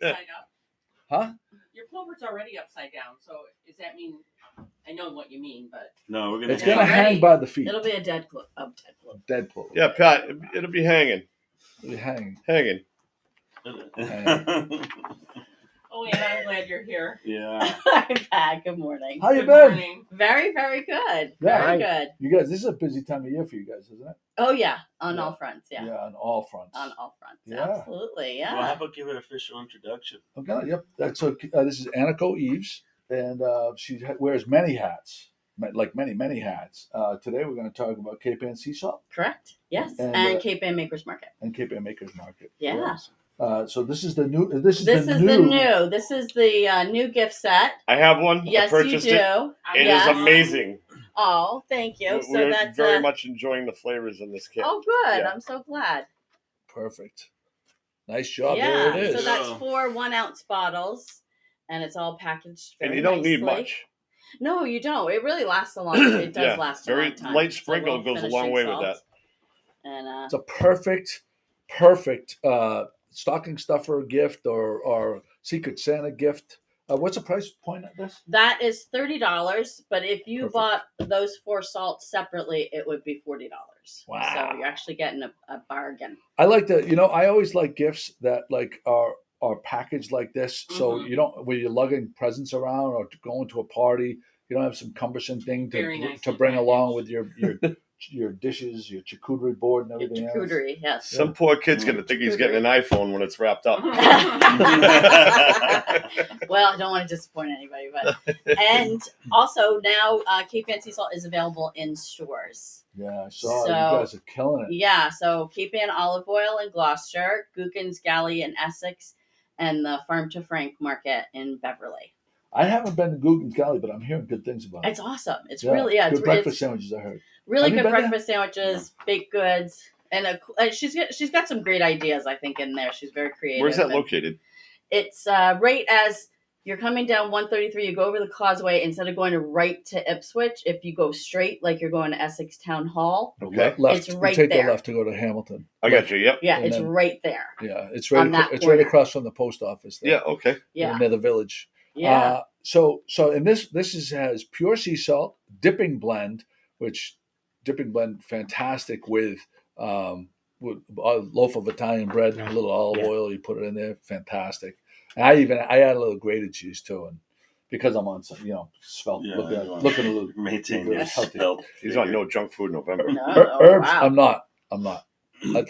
Huh? Your plover's already upside down. So does that mean? I know what you mean, but no, we're gonna. It's gonna hang by the feet. It'll be a dead plover. Dead plover. Yeah, Pat. It'll be hanging. It'll be hanging. Hanging. Oh, yeah, I'm glad you're here. Yeah. Hi, Pat. Good morning. How you been? Morning. Very, very good. Yeah, very good. You guys, this is a busy time of year for you guys, isn't it? Oh, yeah. On all fronts, yeah. Yeah, on all fronts. On all fronts, Yeah. absolutely, yeah. Well, how about give it an official introduction? Okay, yep. So this is Aniko Eves, and she wears many hats, like many hats. Today we're going to talk about Cape Ann Sea Salt. Correct, yes. And Cape Ann Makers Market. And Cape Ann Makers Market. Yeah. Yes. So this is the new. This is the new gift set. I have one. Yes, I purchased you do. It is amazing. Oh, thank you. We're that's very much enjoying the flavors in this kit. Oh, good. Yeah. I'm so glad. Perfect. Nice job. Yeah. There it is. So that's 4 1-ounce bottles, and it's all packaged. And you don't nicely. need much. No, you don't. It really lasts a long time. It does last a very long time. light sprinkle goes a long way with that. And It's a perfect stocking stuffer gift or Secret Santa gift. What's the price point of this? that is $30, but if you Perfect. bought those 4 salts separately, it would be $40. Wow. So you're actually getting a bargain. I like the, I always like gifts that like are packaged like this. So you don't, when you're lugging presents around or going to a party, you don't have some cumbersome thing to bring along with your dishes, your charcuterie board and everything Charcuterie, yes. Some poor kid's going to think he's getting an iPhone when it's wrapped up. Well, I don't want to disappoint anybody, but and also now Cape Ann Sea Salt is available in stores. Yeah, I saw you guys are killing it. Yeah, so Cape Ann Olive Oil in Gloucester, Gookin's Galley in Essex, and the Farm to Frank Market in Beverly. I haven't been to Googan's Galley, but I'm hearing good things about it. It's awesome. It's really good breakfast sandwiches. I heard really good breakfast sandwiches, baked goods, and she's got some great ideas. I think in there, she's very creative. Where's that located? It's right as you're coming down 133. You go over the causeway instead of going right to Ipswich. If you go straight, like you're going to Essex Town Hall, okay, left. It's right you take there. the left to go to Hamilton. I got you. Yep. Yeah, And it's then- right there. Yeah, it's right. It's right across from the post office. There. Yeah. Okay. Yeah. Near the village. Yeah. So and this has pure sea salt, dipping blend, fantastic with a loaf of Italian bread, a little olive oil. You put it in there, fantastic. And I add a little grated cheese too, and because I'm on some, svelte, looking a little maintain really your healthy. svelte. He's on no junk food November. Herbs, Wow. I'm not.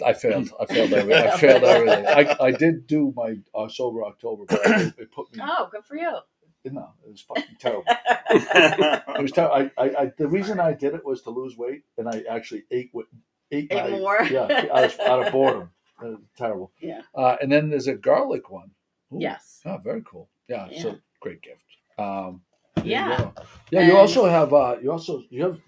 I failed. I failed everything. I did do my sober October, but it put me. Oh, good for you. No, it was fucking terrible. It was terrible. The reason I did it was to lose weight, and I actually ate more. Yeah, out of boredom. It was terrible. Yeah. And then there's a garlic one. Ooh. Yes. Oh, very cool. Yeah. So great gift. Yeah. Yeah. You also have.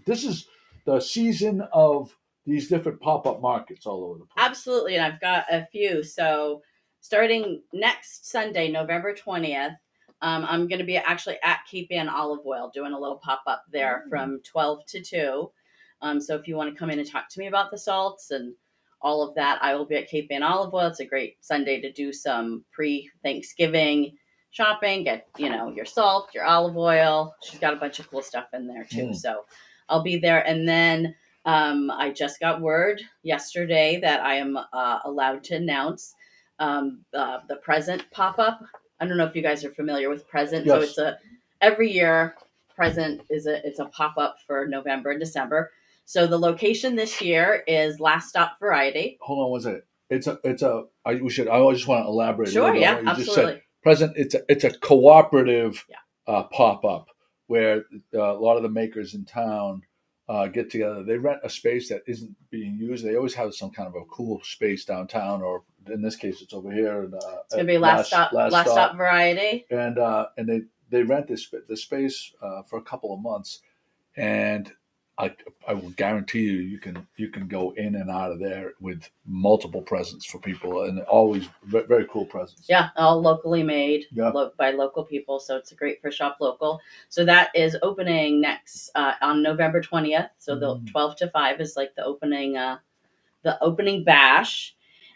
This is the season of these different pop-up markets all over the place. Absolutely, and I've got a few. So starting next Sunday, November 20th, I'm going to be actually at Cape Ann Olive Oil doing a little pop-up there from 12 to 2. So if you want to come in and talk to me about the salts and all of that, I will be at Cape Ann Olive Oil. It's a great Sunday to do some pre-Thanksgiving shopping. Get, your salt, your olive oil. She's got a bunch of cool stuff in there too. So I'll be there. And then I just got word yesterday that I am allowed to announce the present pop-up. I don't know if you guys are familiar with Present. Yes. So it's every year Present it's a pop-up for November and December. So the location this year is Last Stop Variety. Hold on one second. I just want to elaborate. Sure, a little bit yeah, on what you absolutely. Just said. Present. It's a cooperative pop-up where a lot of the makers in town get together. They rent a space that isn't being used. They always have some kind of a cool space downtown, or in this case, it's over here. It's gonna be Last Stop Variety, and they rent this space for a couple of months, and I will guarantee you can go in and out of there with multiple presents for people, and always very cool presents. Yeah, all locally made by local people. So it's great for shop local. So that is opening next on November 20th. So the 12 to 5 is like the opening bash,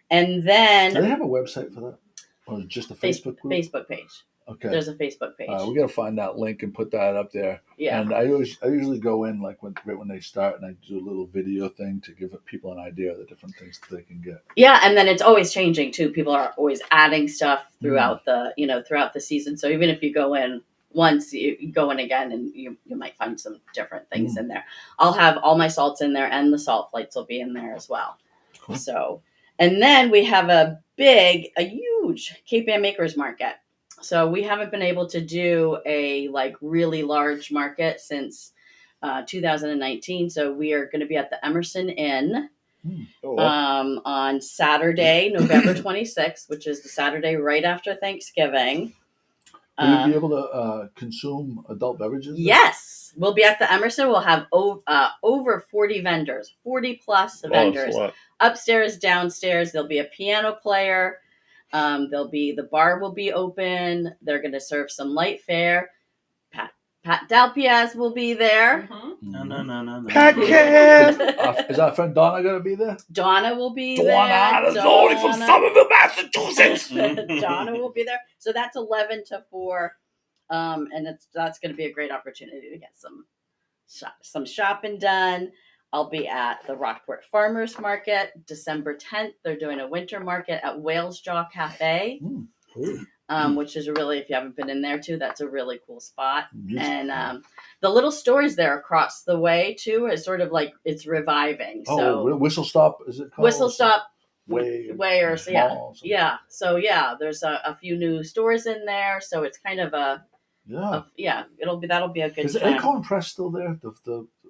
and then do they have a website for that, or just a Facebook group? Facebook page. Okay. There's a Facebook page. We got to find that link and put that up there. Yeah. And I usually go in right when they start, and I do a little video thing to give people an idea of the different things that they can get. Yeah, and then it's always changing too. People are always adding stuff throughout throughout the season. So even if you go in once, you go in again, and you might find some different things in there. I'll have all my salts in there, and the salt flights will be in there as well. Cool. So, and then we have a huge Cape Ann Makers Market. So we haven't been able to do a really large market since 2019. So we are going to be at the Emerson Inn on Saturday, November 26th, which is the Saturday right after Thanksgiving. Will you be able to consume adult beverages? Yes. We'll be at the Emerson. We'll have over 40 vendors, 40 plus vendors. Upstairs, downstairs. There'll be a piano player. The bar will be open. They're going to serve some light fare. Pat Dalpiaz will be there. Mm-hmm. Pat Cat. Is our friend Donna going to be there? Donna will be Donna there. is only from Somerville, Massachusetts. Donna will be there. So that's 11 to 4. And that's going to be a great opportunity to get some shopping done. I'll be at the Rockport Farmers Market December 10th. They're doing a winter market at Whale's Jaw Cafe, which is really, if you haven't been in there too, that's a really cool spot. And the little stores there across the way too is sort of like it's reviving. So Whistle Stop, is it called? Whistle Stop Way or yeah. So there's a few new stores in there. So it's kind of that'll be a good Is time. Acorn Press still there?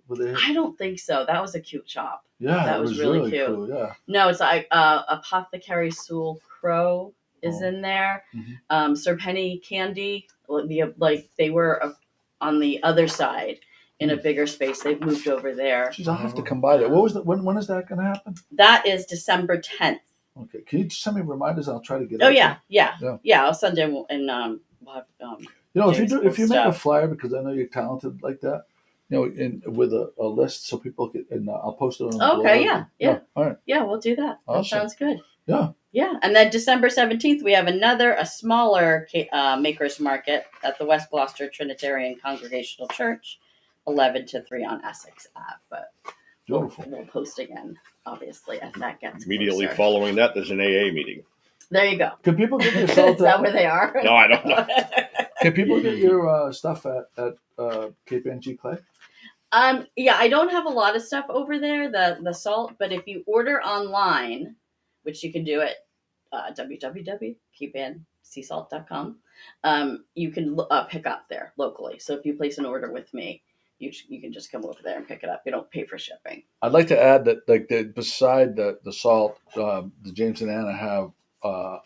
I don't think so. That was a cute shop. Yeah, that was really cute. Cool, yeah. No, it's like Apothecary Sewell Crow is in there. Mm-hmm. Sir Penny Candy, they were on the other side in a bigger space. They've moved over there. Jeez, I'll have to come by there. What was when is that going to happen? That is December 10th. Okay, can you send me reminders? I'll try to get. Oh yeah. I'll send them and we'll have. If you make a flyer, because I know you're talented like that, with a list so people get, and I'll post it on the blog. Yeah. All right. Yeah, we'll do that. Awesome. That sounds good. Yeah. Yeah, and then December 17th, we have a smaller makers market at the West Gloucester Trinitarian Congregational Church, 11 to 3 on Essex Ave. But we'll post again, obviously, as that gets Immediately closer. following that, there's an AA meeting. There you go. Can people get your stuff? Is that where they are? No, I don't know. Can people get your stuff at KPNG Clay? Yeah, I don't have a lot of stuff over there, the salt, but if you order online, which you can do at www.keepandseasalt.com, you can pick up there locally. So if you place an order with me, you can just come over there and pick it up. You don't pay for shipping. I'd like to add that, beside the salt, the James and Anna have a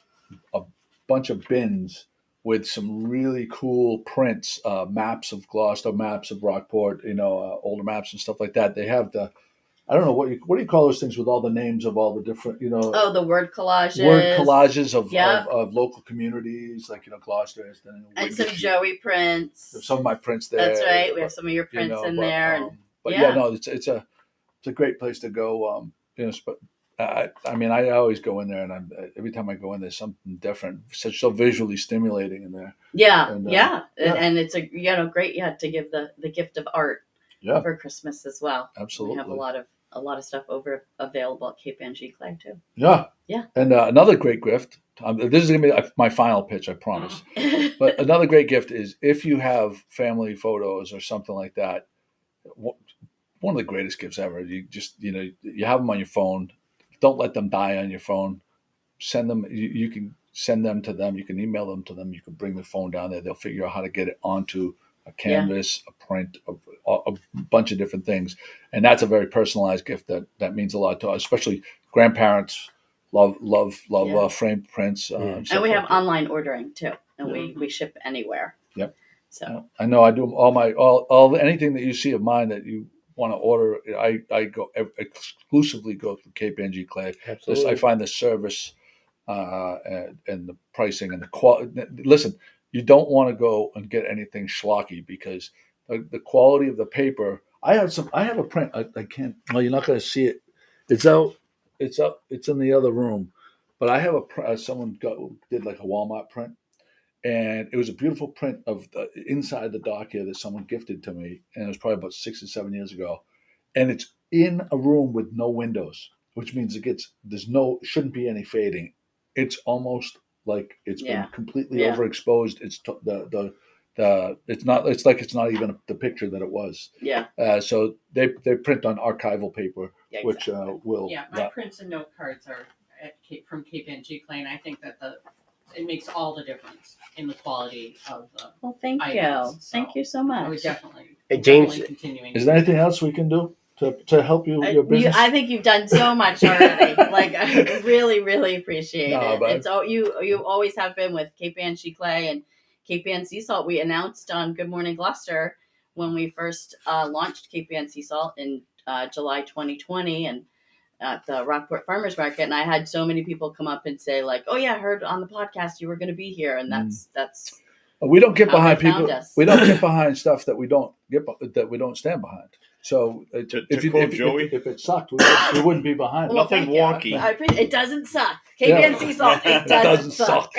bunch of bins with some really cool prints, maps of Gloucester, maps of Rockport, older maps and stuff like that. They have I don't know what do you call those things with all the names of all the different, Oh, the word collages. Word collages of local communities, like, Gloucester. And some Joey prints. There's some of my prints there. That's right. We have some of your prints in there. It's a great place to go. I always go in there, and every time I go in, there's something different. So visually stimulating in there. Yeah, and it's a great to give the gift of art for Christmas as well. Absolutely, we have a lot of stuff available at KPNG Clay too. Yeah. And another great gift. This is gonna be my final pitch, I promise. But another great gift is if you have family photos or something like that. One of the greatest gifts ever. You just you have them on your phone. Don't let them die on your phone. Send them. You can send them to them. You can email them to them. You can bring the phone down there. They'll figure out how to get it onto a canvas, a print, a bunch of different things. And that's a very personalized gift that means a lot to us, especially grandparents. Love framed prints. And we have online ordering too, and we ship anywhere. Yep. So I know I do all anything that you see of mine that you want to order, I exclusively go through KPNG Clay. Absolutely. I find the service and the pricing and the quality. Listen, you don't want to go and get anything schlocky because the quality of the paper. I have a print. I can't. Well, you're not going to see it. It's out. It's up. It's in the other room. But I have someone did like a Walmart print. And it was a beautiful print of inside the dock here that someone gifted to me. And it was probably about 6 or 7 years ago. And it's in a room with no windows, which means shouldn't be any fading. It's almost like it's been completely overexposed. It's it's not even the picture that it was. Yeah. So they print on archival paper, which will. Yeah, my prints and note cards are from KPNG Clay, and I think that it makes all the difference in the quality of the thank items. you. Thank you so much. I would definitely James, continuing. Is there anything else we can do to help you with your business? I think you've done so much already. I really, really appreciate it. It's you always have been with KPNG Clay and KPN Sea Salt. We announced on Good Morning Gloucester when we first launched KPN Sea Salt in July 2020 and at the Rockport Farmers Market, and I had so many people come up and say, like, "Oh yeah, I heard on the podcast you were going to be here," and that's We don't get How they behind found people. us. We don't get behind stuff that we don't stand behind. So To if quote Joey, if it sucked, we wouldn't be behind it. Well, nothing thank you. wonky. I appreciate it. Doesn't suck. KBNC salt. It doesn't suck.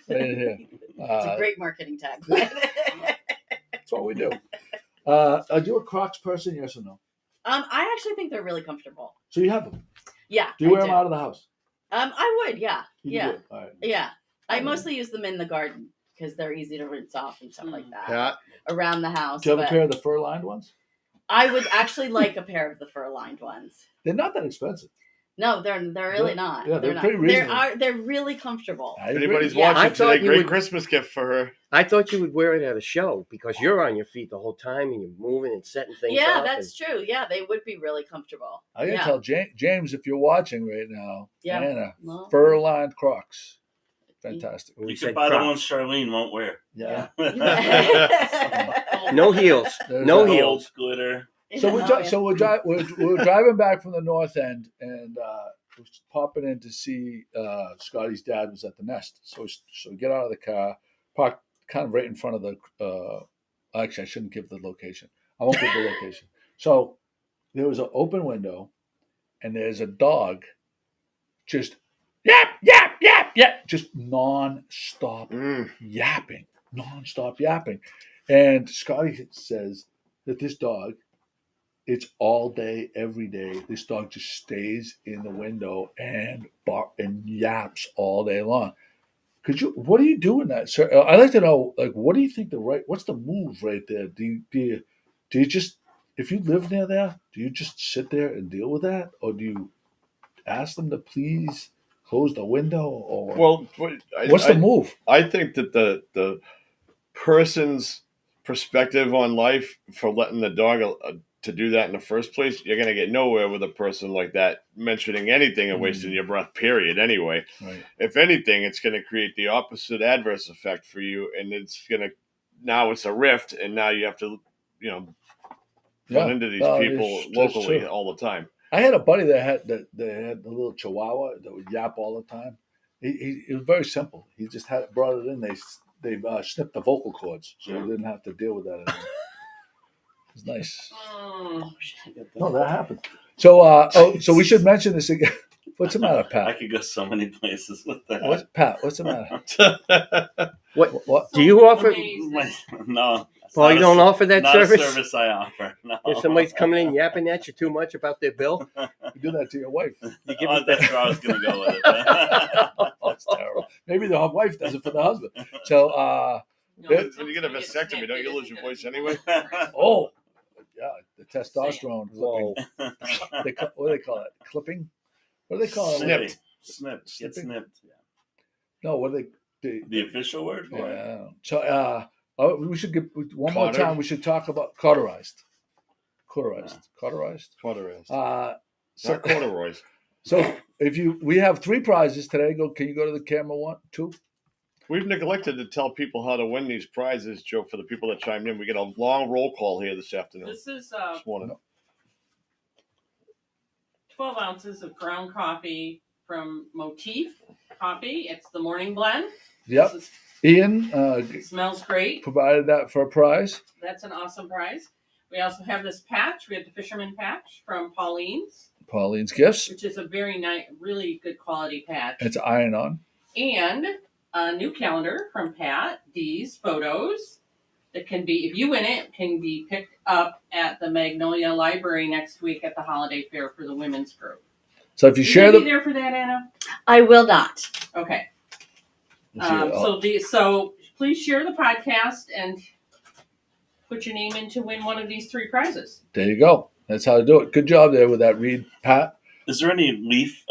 It's a great marketing tag. That's what we do. Are you a Crocs person? Yes or no? I actually think they're really comfortable. So you have them? Yeah. Do you wear them out of the house? I would. Yeah. You would? All right. Yeah. I mostly use them in the garden because they're easy to rinse off and stuff like that. Pat, Around the house. Do you have a pair of the fur-lined ones? I would actually like a pair of the fur-lined ones. They're not that expensive. No, they're really not. Yeah, they're not. pretty reasonable. They're really comfortable. if anybody's Yeah. watching today, great would- Christmas gift for her. I thought you would wear it at a show because you're on your feet the whole time and you're moving and setting things up. Yeah, that's true. Yeah, they would be really comfortable. I gotta Yeah. tell James, if you're watching right now, Yeah. Anna, Well, fur-lined Crocs. Fantastic. We You said could buy the Crocs. ones Charlene won't wear. Yeah. No heels. There's No that. heels. Gold glitter. So we're driving back from the north end, and we're popping in to see Scotty's dad was at the nest. So we get out of the car, park kind of right in front of the. Actually, I shouldn't give the location. I won't give the location. So there was an open window, and there's a dog, just yap, just non-stop yapping, and Scotty says that this dog. It's all day, every day. This dog just stays in the window and yaps all day long. What do you do in that, sir? I'd like to know, like, what do you think what's the move right there? Do you just, if you live near there, do you just sit there and deal with that, or do you ask them to please close the window, or what's the move? I think that the person's perspective on life for letting the dog to do that in the first place, you're going to get nowhere with a person like that mentioning anything and wasting your breath, period, anyway. Right. If anything, it's going to create the opposite adverse effect for you, and now it's a rift, and now you have to, run into these people locally all the time. I had a buddy that had a little Chihuahua that would yap all the time. It was very simple. He just brought it in. They snipped the vocal cords, so he didn't have to deal with that anymore. It's nice. No, that happened. So, so we should mention this again. What's the matter, Pat? I could go so many places with that. What's the matter? What do you offer? No. Paul, you don't offer that not service? A service I offer. No. If somebody's coming in yapping at you too much about their bill, you do that to your wife. You give that's where I was going to go with it. That's terrible. Maybe the wife does it for the husband. So, when you get a vasectomy, don't you lose your voice anyway? Oh, yeah, the testosterone clipping. What do they call it? Clipping? What do they call it? Snipped. Get snipped. Yeah. No, what are they? The official word for it? Yeah. So, we should get one more time. We should talk about cauterized. Not corduroys. So we have 3 prizes today. Can you go to the camera 2? We've neglected to tell people how to win these prizes, Joe, for the people that chimed in. We get a long roll call here this afternoon. This is this morning. 12 ounces of ground coffee from Motif Coffee. It's the morning blend. Yep. Ian smells great. Provided that for a prize. That's an awesome prize. We also have this patch. We have the fisherman patch from Pauline's Gifts. which is a very nice, really good quality patch. It's iron-on. And a new calendar from Pat D's Photos that can be, if you win it, can be picked up at the Magnolia Library next week at the holiday fair for the women's group. So if you share be there for that, Anna? I will not. Okay. So please share the podcast and put your name in to win one of these 3 prizes. There you go. That's how to do it. Good job there with that read, Pat. Is there any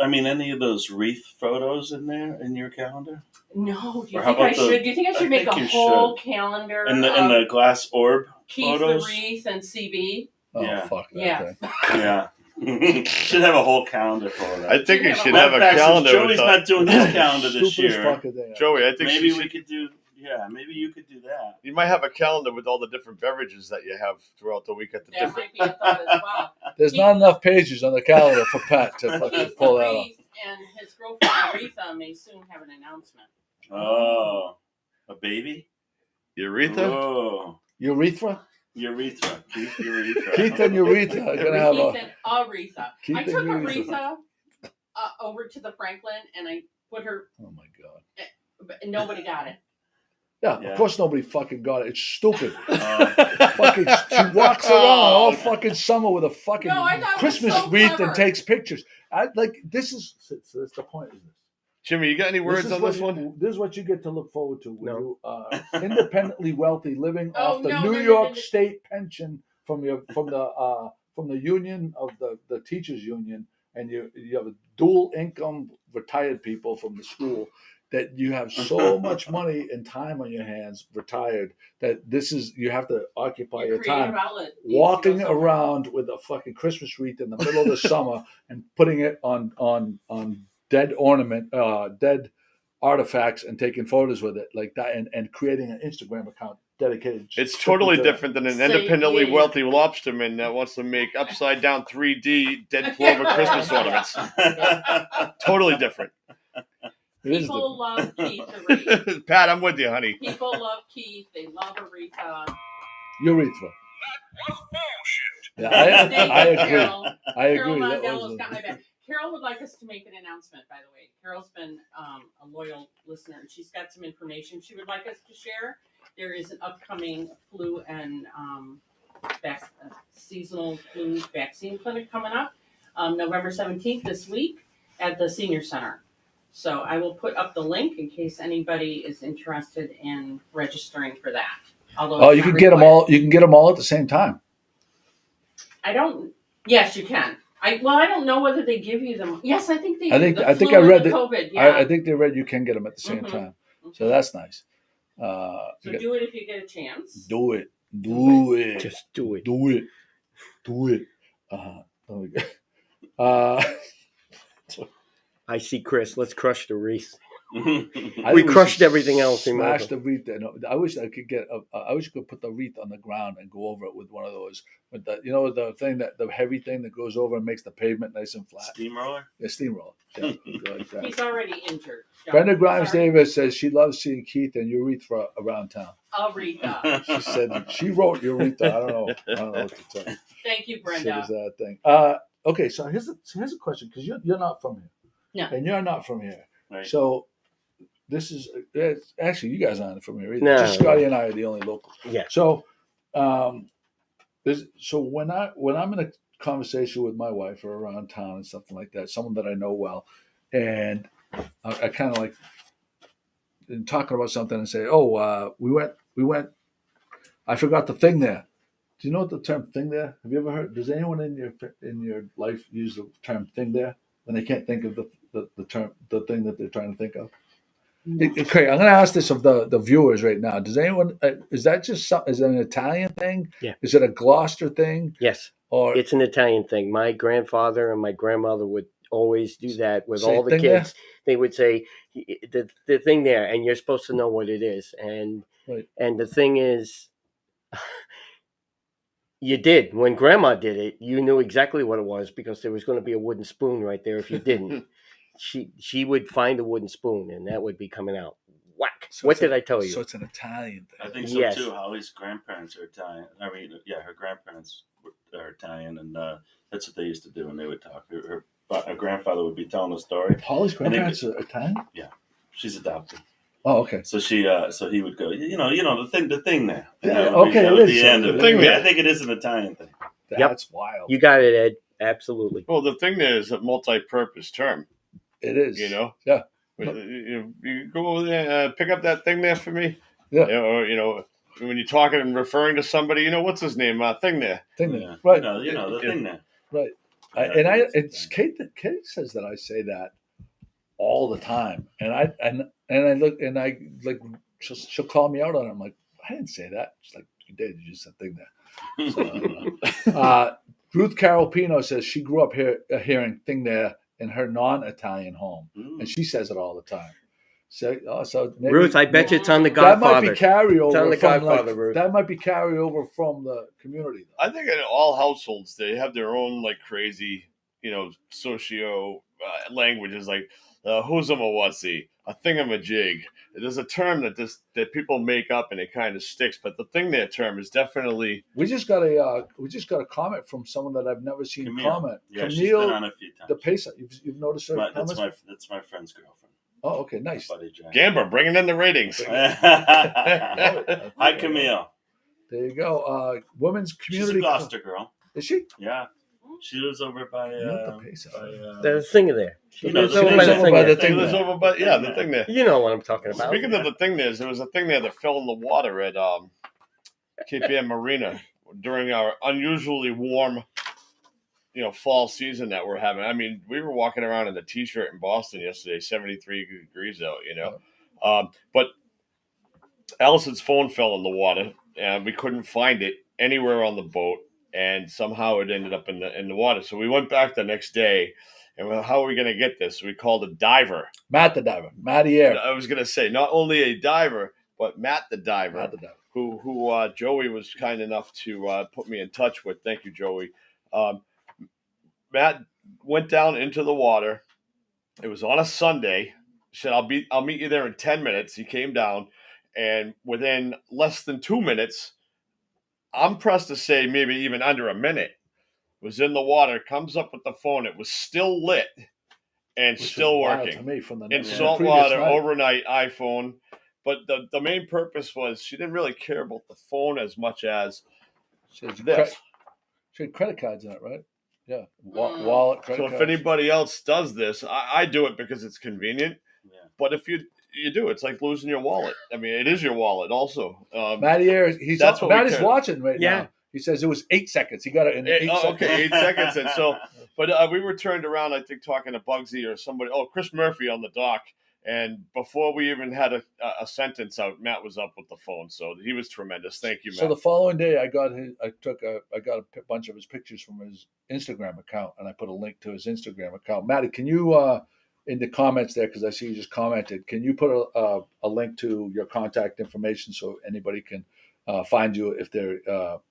any of those wreath photos in there in your calendar? No. Do you think I should? Do you think I should make a whole calendar? And the glass orb Keith photos? the Wreath and CB? Oh, yeah. Fuck that Yeah. thing. Yeah. Should have a whole calendar for that. I think you should have a calendar. Joey's not doing his calendar this year. Joey, I think maybe we could do. Yeah, maybe you could do that. You might have a calendar with all the different beverages that you have throughout the week at the different. Might be a thought as well. There's not enough pages on the calendar for Pat to fucking pull that off. And his girlfriend Aretha may soon have an announcement. Oh, a baby? Urethra? Oh. Urethra? Urethra. Keith Urethra. Keith and Urethra are going to have Keith and Aretha. Keith I and took Aretha. Aretha over to the Franklin and I put her. Oh my God. But nobody got it. Yeah, Yeah. of course nobody fucking got it. It's stupid. Fucking, she walks around all fucking summer with a fucking No, I thought it was Christmas so wreath clever. and takes pictures. This is that's the point of this. Jimmy, you got any words on this one? This is what you get to look forward to when No. you are independently wealthy, living off the New No. York State pension from the union of the teachers union, and you have a dual income retired people from the school. That you have so much money and time on your hands, retired, that you have to occupy your time walking around with a fucking Christmas wreath in the middle of the summer and putting it on dead artifacts and taking photos with it like that, and creating an Instagram account dedicated. It's totally different than an independently wealthy lobsterman that wants to make upside down 3D dead Clover Christmas ornaments. Totally different. People love Keith Aretha. Pat, I'm with you, honey. People love Keith. They love Aretha. Urethra. Yeah, I agree. I agree. Carol Mondello's got my back. Carol would like us to make an announcement, by the way. Carol's been a loyal listener, and she's got some information she would like us to share. There is an upcoming flu and seasonal flu vaccine clinic coming up November 17th this week at the Senior Center. So I will put up the link in case anybody is interested in registering for that. Although you can get them all. You can get them all at the same time. Yes, you can. I don't know whether they give you them. Yes, I think they. I think I read that. COVID. Yeah. I think they read you can get them at the same time. So that's nice. So do it if you get a chance. Do it. Do it. Just do it. Do it. Do it. I see Chris. Let's crush the wreath. We We crushed everything else. Smash Remember? the wreath. I wish I could get. I wish I could put the wreath on the ground and go over it with one of those. With the heavy thing that goes over and makes the pavement nice and flat. Steamroller? Yeah, steamroller. Yeah, like that. He's already injured. Brenda Grimes Davis says she loves seeing Keith and Urethra around town. Aretha. She said she wrote Urethra. I don't know what to tell you. Thank you, Brenda. Shit is that thing. Okay, so here's a question, because you're not from here. No. And you're not from here. Right. So this is actually, you guys aren't from here either. No. Just Scotty and I are the only locals. Yeah. So when I'm in a conversation with my wife or around town and something like that, someone that I know well, and I kind of like in talking about something and say, we went, I forgot the thing there. Do you know what the term thing there? Have you ever heard? Does anyone in your life use the term thing there when they can't think of the term, the thing that they're trying to think of? Okay, I'm going to ask this of the viewers right now. Does anyone? Is that just is it an Italian thing? Yeah. Is it a Gloucester thing? Yes. Or It's an Italian thing. My grandfather and my grandmother would always do that with Say all the thing kids. there? They would say the thing there, and you're supposed to know what it is. And Right. and the thing is, you did. When Grandma did it, you knew exactly what it was because there was going to be a wooden spoon right there if you didn't. She would find a wooden spoon, and that would be coming out. Whack. So What it's did I tell you? So it's an Italian thing. I think so Yes. too. Holly's grandparents are Italian. I mean, yeah, her grandparents are Italian, and that's what they used to do when they would talk. Her grandfather would be telling a story. Holly's grandparents are Italian? She's adopted, Oh, okay. so so he would go. The thing there. Yeah, okay, That it was is. the end of it. The thing there. I think it is an Italian thing. That's wild. You got it, Ed. Absolutely. Well, the thing there is a multi-purpose term. It is. Yeah. You go over there, pick up that thing there for me. Yeah. Or when you're talking and referring to somebody, what's his name? Thing there. Thing Yeah. there. Right. The thing there. Right. Yeah, It's Kate says that I say that all the time, and I look and I like she'll call me out on it. I'm like, I didn't say that. She's like, you did. You just said thing there. So, I don't know. Ruth Carol Pino says she grew up hearing thing there in her non-Italian home, and she says it all the time. So maybe, Ruth, I bet you it's on The that Godfather. might be carryover. It's on The from, Godfather, Ruth. That might be carryover from the community. Though. I think in all households they have their own crazy, socio language is like who's-a-whatsie, a thingamajig. There's a term that people make up and it kind of sticks, but the thing there term is definitely. We just got a comment from someone that I've never seen comment. Yeah, she's been on a few times. The pace you've noticed her that's my friend's girlfriend. Oh, okay, nice. Gamber bringing in the ratings. Hi, Camille. There you go. Women's community. She's a Gloucester girl. Is she? Yeah. She lives over by the thing there. She lives over by the thing there. The thing there. You know what I'm talking about. Speaking of the thing there was a thing there that fell in the water at Cape Ann Marina during our unusually warm, fall season that we're having. I mean, we were walking around in a t-shirt in Boston yesterday, 73 degrees out, but Allison's phone fell in the water and we couldn't find it anywhere on the boat. And somehow it ended up in the water. So we went back the next day, and how are we going to get this? So we called a diver. Matt the diver. Matty Air. I was going to say, not only a diver, but Matt the diver. Who Joey was kind enough to put me in touch with. Thank you, Joey. Matt went down into the water. It was on a Sunday. He said, I'll meet you there in 10 minutes. He came down, and within less than 2 minutes, I'm pressed to say maybe even under a minute, was in the water, comes up with the phone. It was still lit and still working. To me from in salt water, overnight iPhone. But the main purpose was she didn't really care about the phone as much as this. She had credit cards in it, right? Yeah. Wallet, credit cards. So if anybody else does this, I do it because it's convenient. Yeah. But if you do, it's like losing your wallet. I mean, it is your wallet also. Matty Air, Matty's watching right now. He says it was 8 seconds. He got it in 8 seconds. Okay, 8 seconds. And so, but we were turned around, I think, talking to Bugsy or somebody. Oh, Chris Murphy on the dock. And before we even had a sentence out, Matt was up with the phone. So he was tremendous. Thank you, Matt. So the following day, I got a bunch of his pictures from his Instagram account, and I put a link to his Instagram account. Matty, can you in the comments there, because I see you just commented, can you put a link to your contact information so anybody can find you if they're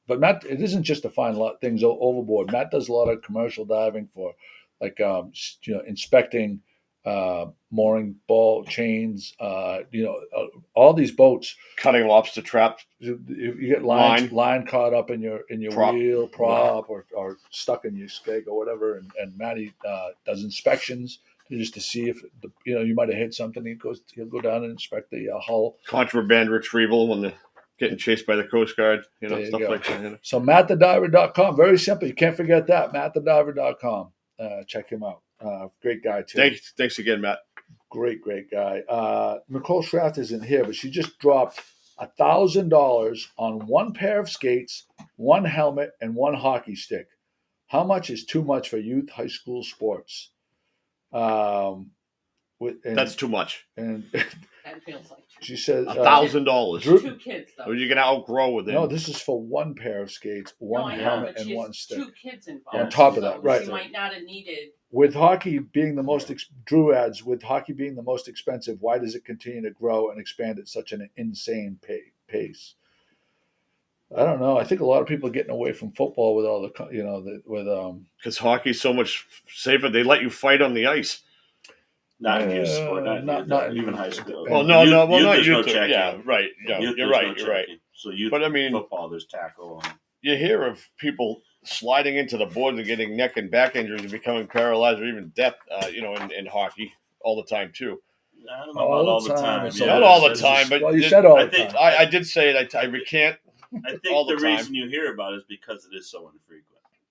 but Matt, it isn't just to find a lot of things overboard. Matt does a lot of commercial diving for like inspecting mooring ball chains, all these boats, cutting lobster traps. You get line caught up in your prop or stuck in your skeg or whatever, and Matty does inspections just to see if you might have hit something. He'll go down and inspect the hull. Contraband retrieval when they're getting chased by the Coast Guard, stuff like that. So MattTheDiver.com, very simple. You can't forget that. MattTheDiver.com. Check him out. Great guy too. Thanks again, Matt. Great guy. Nicole Schraft isn't here, but she just dropped $1,000 on one pair of skates, one helmet, and one hockey stick. How much is too much for youth high school sports? That's too much. And that feels like she said $1,000. 2 kids though. You're gonna outgrow with it. No, this is for one pair of skates, one helmet, and one stick. 2 kids involved. On top of that, right? She might not have needed. With hockey being the most, Drew adds, with hockey being the most expensive, why does it continue to grow and expand at such an insane pace? I don't know. I think a lot of people are getting away from football with all the, because hockey's so much safer. They let you fight on the ice. Not in youth sport, not even high school. Well, not youth. No checking. Yeah, right. Yeah, you're right. So youth, but I mean, football, there's tackle. You hear of people sliding into the boards and getting neck and back injuries and becoming paralyzed or even death, in hockey all the time too. I don't know about all the time. Not all the time, but you said all the time. I did say it. I recant. I think the reason you hear about it is because it is so infrequent.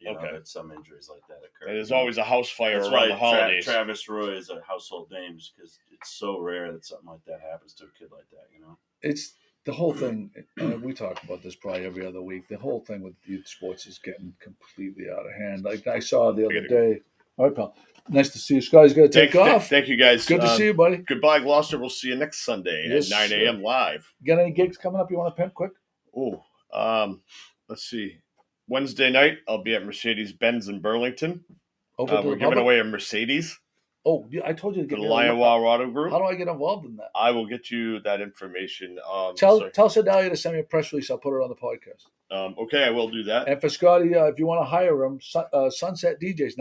That some injuries like that occur. And there's always a house fire That's around the holidays. Travis Roy is a household name because it's so rare that something like that happens to a kid like that. It's the whole thing. We talk about this probably every other week. The whole thing with youth sports is getting completely out of hand. Like I saw the other day. All right, pal. Nice to see you. Scotty's got to take off. Thank you, guys. Good to see you, buddy. Goodbye, Gloucester. We'll see you next Sunday at 9 a.m. live. Got any gigs coming up you want to pimp quick? Let's see. Wednesday night, I'll be at Mercedes-Benz in Burlington. We're giving away a Mercedes. Oh, yeah, I told you to get the Lionwa Auto Group. How do I get involved in that? I will get you that information. Tell Sedalia to send me a press release. I'll put it on the podcast. Okay, I will do that. And for Scotty, if you want to hire him, Sunset DJs,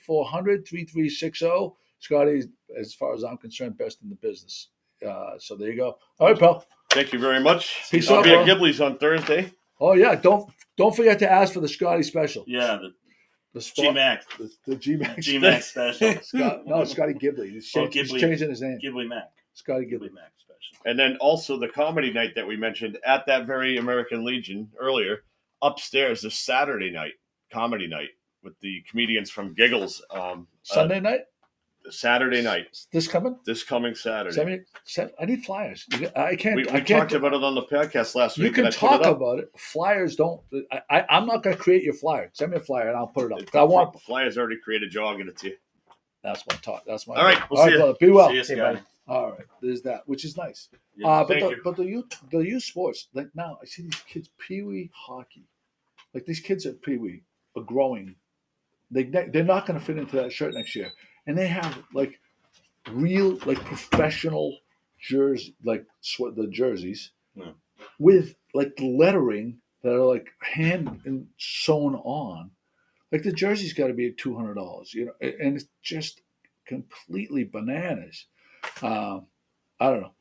978-400-3360. Scotty, as far as I'm concerned, best in the business. So there you go. All right, pal. Thank you very much. Peace I'll out, be at bro. Ghibli's on Thursday. Oh yeah, don't forget to ask for the Scotty special. Yeah, The G-Max. The G-Max. G-Max special. Scotty Ghibli. He's changing his name. Ghibli Mac. Scotty Ghibli. Mac special. And then also the comedy night that we mentioned at that very American Legion earlier, upstairs this Saturday night, comedy night with the comedians from Giggles. Sunday night? Saturday night. This coming Saturday. I need flyers. I can't. We I can't talked about it on the podcast last week. You can talk about it. Flyers don't. I'm not going to create your flyer. Send me a flyer and I'll put it up. I want flyers already created. Joe, I'll get it to you. That's my talk. That's my. All right. All right, brother. Be well. See you, Scotty. All right. There's that, which is nice. Yeah, But the youth sports, like now, I see these kids pee-wee hockey. Like these kids at pee-wee are growing. They're not going to fit into that shirt next year, and they have like real like professional jerseys, like the jerseys with like the lettering that are like hand and sewn on. Like the jersey's got to be $200, you know, and it's just completely bananas. I don't know.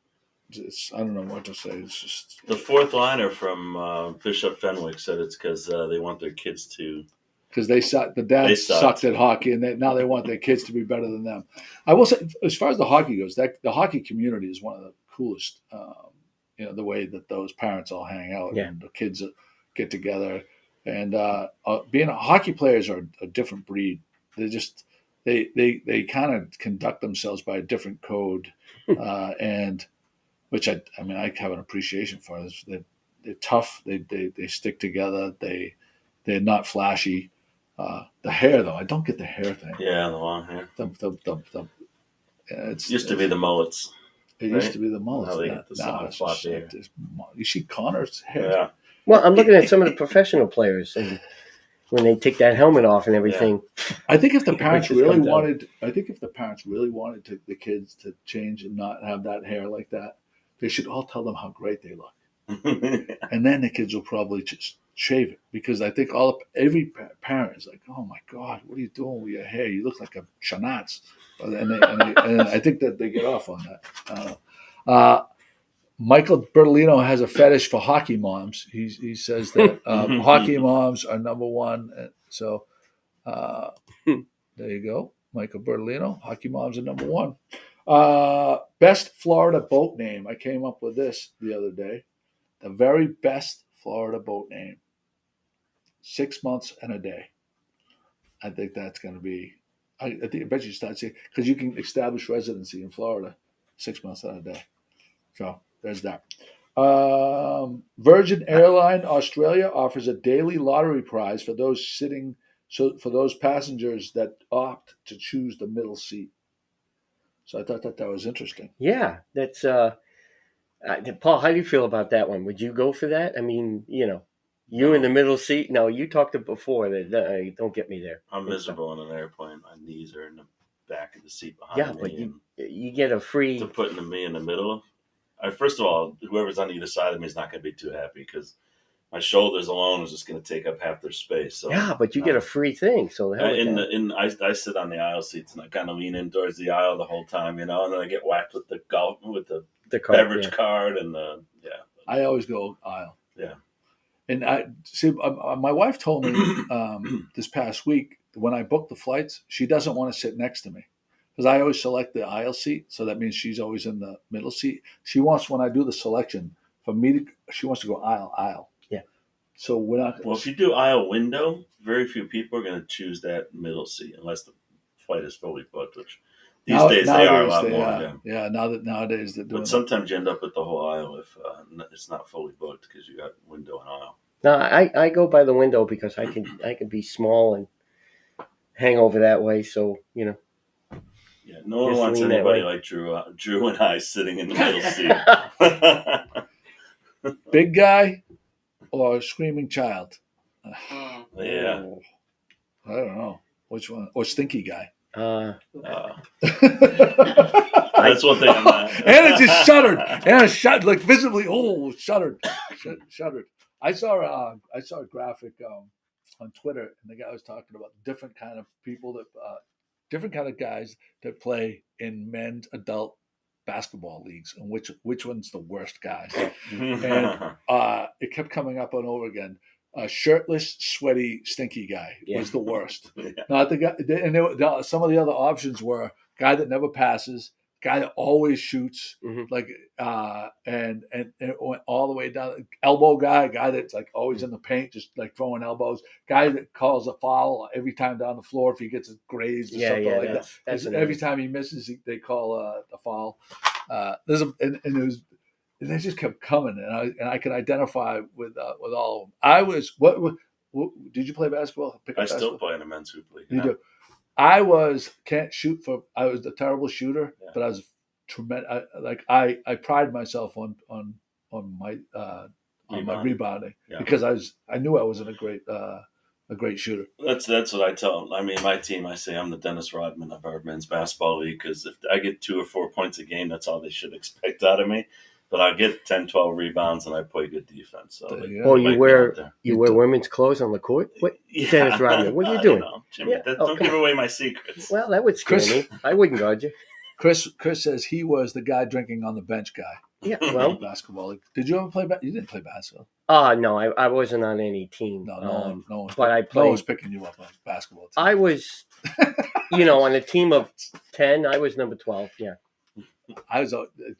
I don't know what to say. It's just the fourth liner from Bishop Fenwick said it's because they want their kids to. Because they sucked. The dads sucked at hockey, and now they want their kids to be better than them. I will say, as far as the hockey goes, that the hockey community is one of the coolest. You know, the way that those parents all hang out and the kids get together, and being hockey players are a different breed. They just they kind of conduct themselves by a different code, and which I mean I have an appreciation for. They're tough. They stick together. They're not flashy. The hair, though, I don't get the hair thing. Yeah, the long hair. It used to be the mullets. It used to be the mullets. Now they get the soft spot there. You see Connor's hair. Yeah. Well, I'm looking at some of the professional players, and when they take that helmet off and everything. Yeah. I think if the parents really wanted, the kids to change and not have that hair like that, they should all tell them how great they look. And then the kids will probably just shave it, because I think every parent is like, "Oh my God, what are you doing with your hair? You look like a Shanatz." And I think that they get off on that. Michael Bertolino has a fetish for hockey moms. He says that hockey moms are number one. So there you go, Michael Bertolino. Hockey moms are number one. Best Florida boat name. I came up with this the other day. The very best Florida boat name. 6 months and a day. I think that's going to be. I bet you start seeing, because you can establish residency in Florida 6 months and a day. So there's that. Virgin Airline Australia offers a daily lottery prize for those passengers that opt to choose the middle seat. So I thought that was interesting. Yeah, that's. Paul, how do you feel about that one? Would you go for that? I mean, you in the middle seat. No, you talked to before that. Don't get me there. I'm miserable in an airplane. My knees are in the back of the seat behind me. Yeah, but you get a free. To putting me in the middle. First of all, whoever's on either side of me is not going to be too happy, because my shoulders alone is just going to take up half their space. So yeah, but you get a free thing. So I sit on the aisle seats and I kind of lean in towards the aisle the whole time, and then I get whacked with the beverage card and I always go aisle. Yeah. And I see. My wife told me this past week, when I booked the flights, she doesn't want to sit next to me, because I always select the aisle seat. So that means she's always in the middle seat. She wants, when I do the selection for me, she wants to go aisle. Yeah. So we're not. Well, if you do aisle window, very few people are going to choose that middle seat unless the flight is fully booked, which these days they are a lot more. Yeah. Nowadays they're doing. But sometimes you end up with the whole aisle if it's not fully booked, because you got window and aisle. No, I go by the window because I can be small and hang over that way. So Yeah, no one wants anybody like Drew and I sitting in the middle seat. Big guy or screaming child? Yeah. I don't know which one. Or stinky guy. That's one thing I'm not. Anna just shuddered. Anna shuddered, like visibly. Shuddered. Shuddered. I saw a graphic on Twitter, and the guy was talking about different kind of people that different kind of guys that play in men's adult basketball leagues, and which one's the worst guys. And it kept coming up and over again. A shirtless, sweaty, stinky guy was the worst. Not the guy. And some of the other options were guy that never passes, guy that always shoots, like and it went all the way down. Elbow guy that's like always in the paint, just like throwing elbows. Guy that calls a foul every time down the floor if he gets grazed or something like that. That's every time he misses, they call a foul. And it was. And they just kept coming, and I could identify with all of them. I was what did you play basketball? I still play in a men's hoop league. You do. I was I was a terrible shooter, but I was tremendous. I pride myself on my rebounding because I knew I wasn't a great shooter. That's what I tell them. I mean, my team, I say I'm the Dennis Rodman of our men's basketball league because if I get 2 or 4 points a game, that's all they should expect out of me. But I get 10, 12 rebounds, and I play good defense. So you wear women's clothes on the court? What, Dennis Rodman, what are you doing? Jimmy, don't give away my secrets. Well, that would scare me. I wouldn't guard you. Chris says he was the guy drinking on the bench guy. Yeah, well. Basketball. Did you ever play You didn't play basketball. No, I wasn't on any team. No one was picking you up on basketball team. I was, on a team of 10, I was number 12, yeah. I was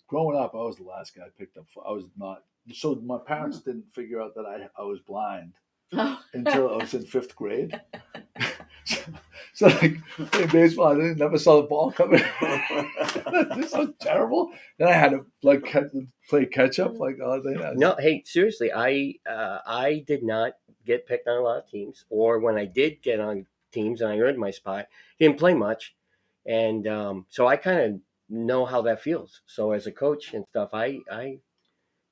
growing up. I was the last guy picked up. I was not. So my parents didn't figure out that I was blind until I was in 5th grade. so like in baseball, I never saw the ball coming. This was terrible. Then I had to play catch up. No, hey, seriously, I did not get picked on a lot of teams, or when I did get on teams and I earned my spot, didn't play much, and so I kind of know how that feels. So as a coach and stuff, I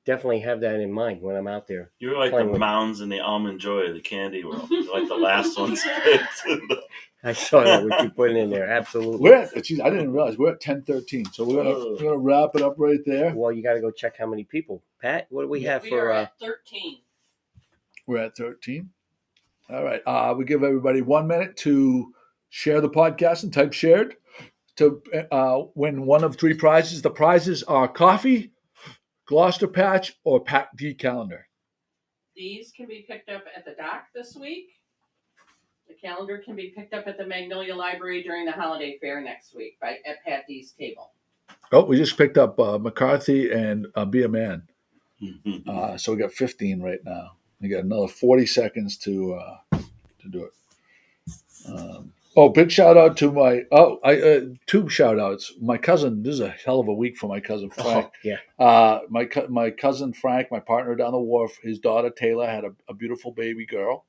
definitely have that in mind when I'm out there. You're like the mounds in the Almond Joy of the candy world. You're like the last ones picked. I saw that what you put in there. Absolutely. I didn't realize we're at 10:13. So we're gonna wrap it up right there. Well, you got to go check how many people. Pat, what do we have we are at 13. We're at 13. All right. We give everybody 1 minute to share the podcast and type shared to win one of 3 prizes. The prizes are coffee, Gloucester patch, or Pat D calendar. These can be picked up at the dock this week. The calendar can be picked up at the Magnolia Library during the holiday fair next week at Pat D's table. Oh, we just picked up McCarthy and Be a Man. So we got 15 right now. We got another 40 seconds to do it. Big shout out to my 2 shout outs. My cousin, this is a hell of a week for my cousin Frank. My cousin Frank, my partner down the wharf, his daughter Taylor had a beautiful baby girl.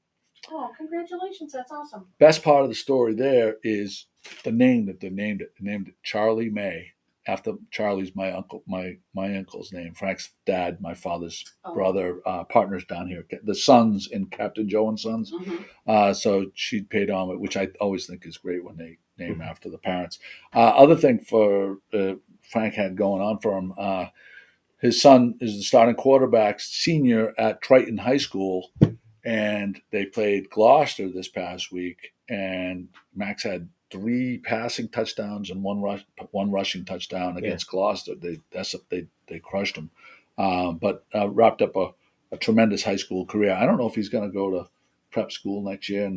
Oh, congratulations. That's awesome. Best part of the story there is the name that they named it. They named it Charlie May, after Charlie's my uncle's name. Frank's dad, my father's brother, partners down here. The Sons in Captain Joe and Sons. Mm-hmm. So she paid homage, which I always think is great when they name after the parents. Other thing for Frank had going on for him, his son is the starting quarterback, senior at Triton High School, and they played Gloucester this past week, and Max had 3 passing touchdowns and one rushing touchdown against Gloucester. They crushed them, but wrapped up a tremendous high school career. I don't know if he's going to go to prep school next year and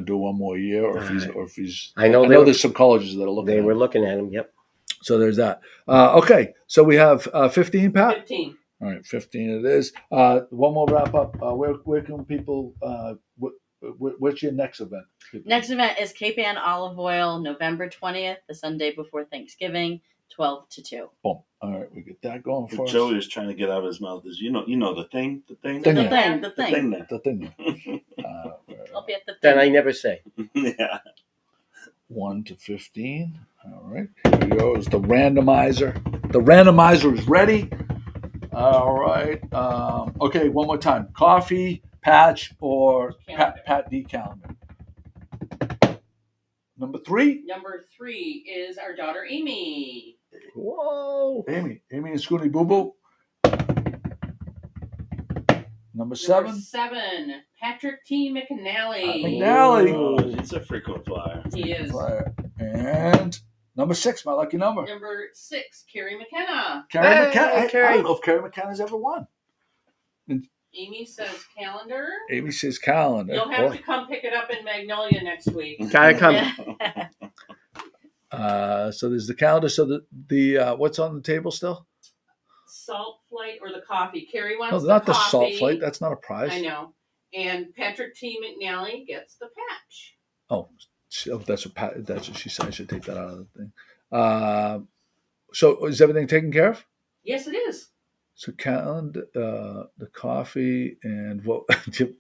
do one more year, or if he's. I know there's some colleges that are looking. They were looking at him. Yep. So there's that. Okay, so we have 15, Pat. 15. All right, 15 it is. One more wrap up. Where can people? What's your next event? Next event is Cape Ann Olive Oil, November 20th, the Sunday before Thanksgiving, 12 to 2. Boom. All right, we get that going for us. Joey was trying to get out of his mouth is the thing. The thing. I'll be at the thing. That I never say. Yeah. 1 to 15. All right, here we go. It's the randomizer. The randomizer is ready. All right. Okay, one more time. Coffee, patch, or Pat D calendar. Number 3. Number 3 is our daughter Amy. Whoa. Amy and Scooty Boo Boo. Number 7. 7, Patrick T. McNally. McNally. Oh, he's a frequent flyer. He is. And number 6, my lucky number. Number 6, Carrie McKenna. Carrie McKenna. I don't know if Carrie McKenna's ever won. Amy says calendar. Amy says calendar. You'll have to come pick it up in Magnolia next week. Gotta come. So there's the calendar. So the what's on the table still? Salt Flight or the coffee. Carrie wants No, not the the coffee. Salt Flight. That's not a prize. I know. And Patrick T. McNally gets the patch. Oh, that's what she said. I should take that out of the thing. So is everything taken care of? Yes, it is. So calendar, the coffee, and what?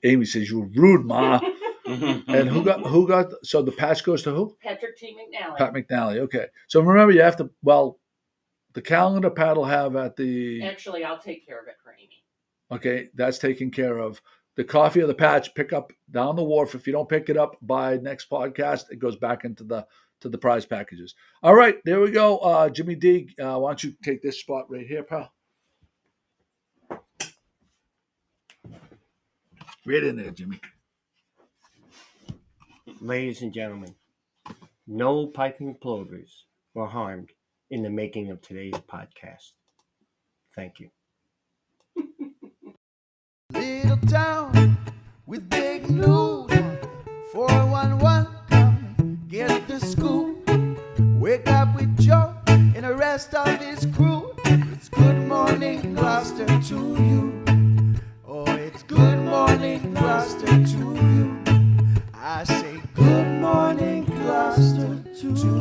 Amy says you were rude, Ma. And who got? So the patch goes to who? Patrick T. McNally. Pat McNally. Okay. So remember, you have to. Well, the calendar Pat will have at the. Actually, I'll take care of it for Amy. Okay, that's taken care of. The coffee or the patch, pick up down the wharf. If you don't pick it up by next podcast, it goes back into the prize packages. All right, there we go. Jimmy D, why don't you take this spot right here, pal? Right in there, Jimmy. Ladies and gentlemen, no piping plovers were harmed in the making of today's podcast. Thank you. Little town with big news. 411, come get the scoop. Wake up with Joe and the rest of his crew. It's good morning, Gloucester, to you. Oh, it's good morning, Gloucester, to you. I say good morning, Gloucester, to you.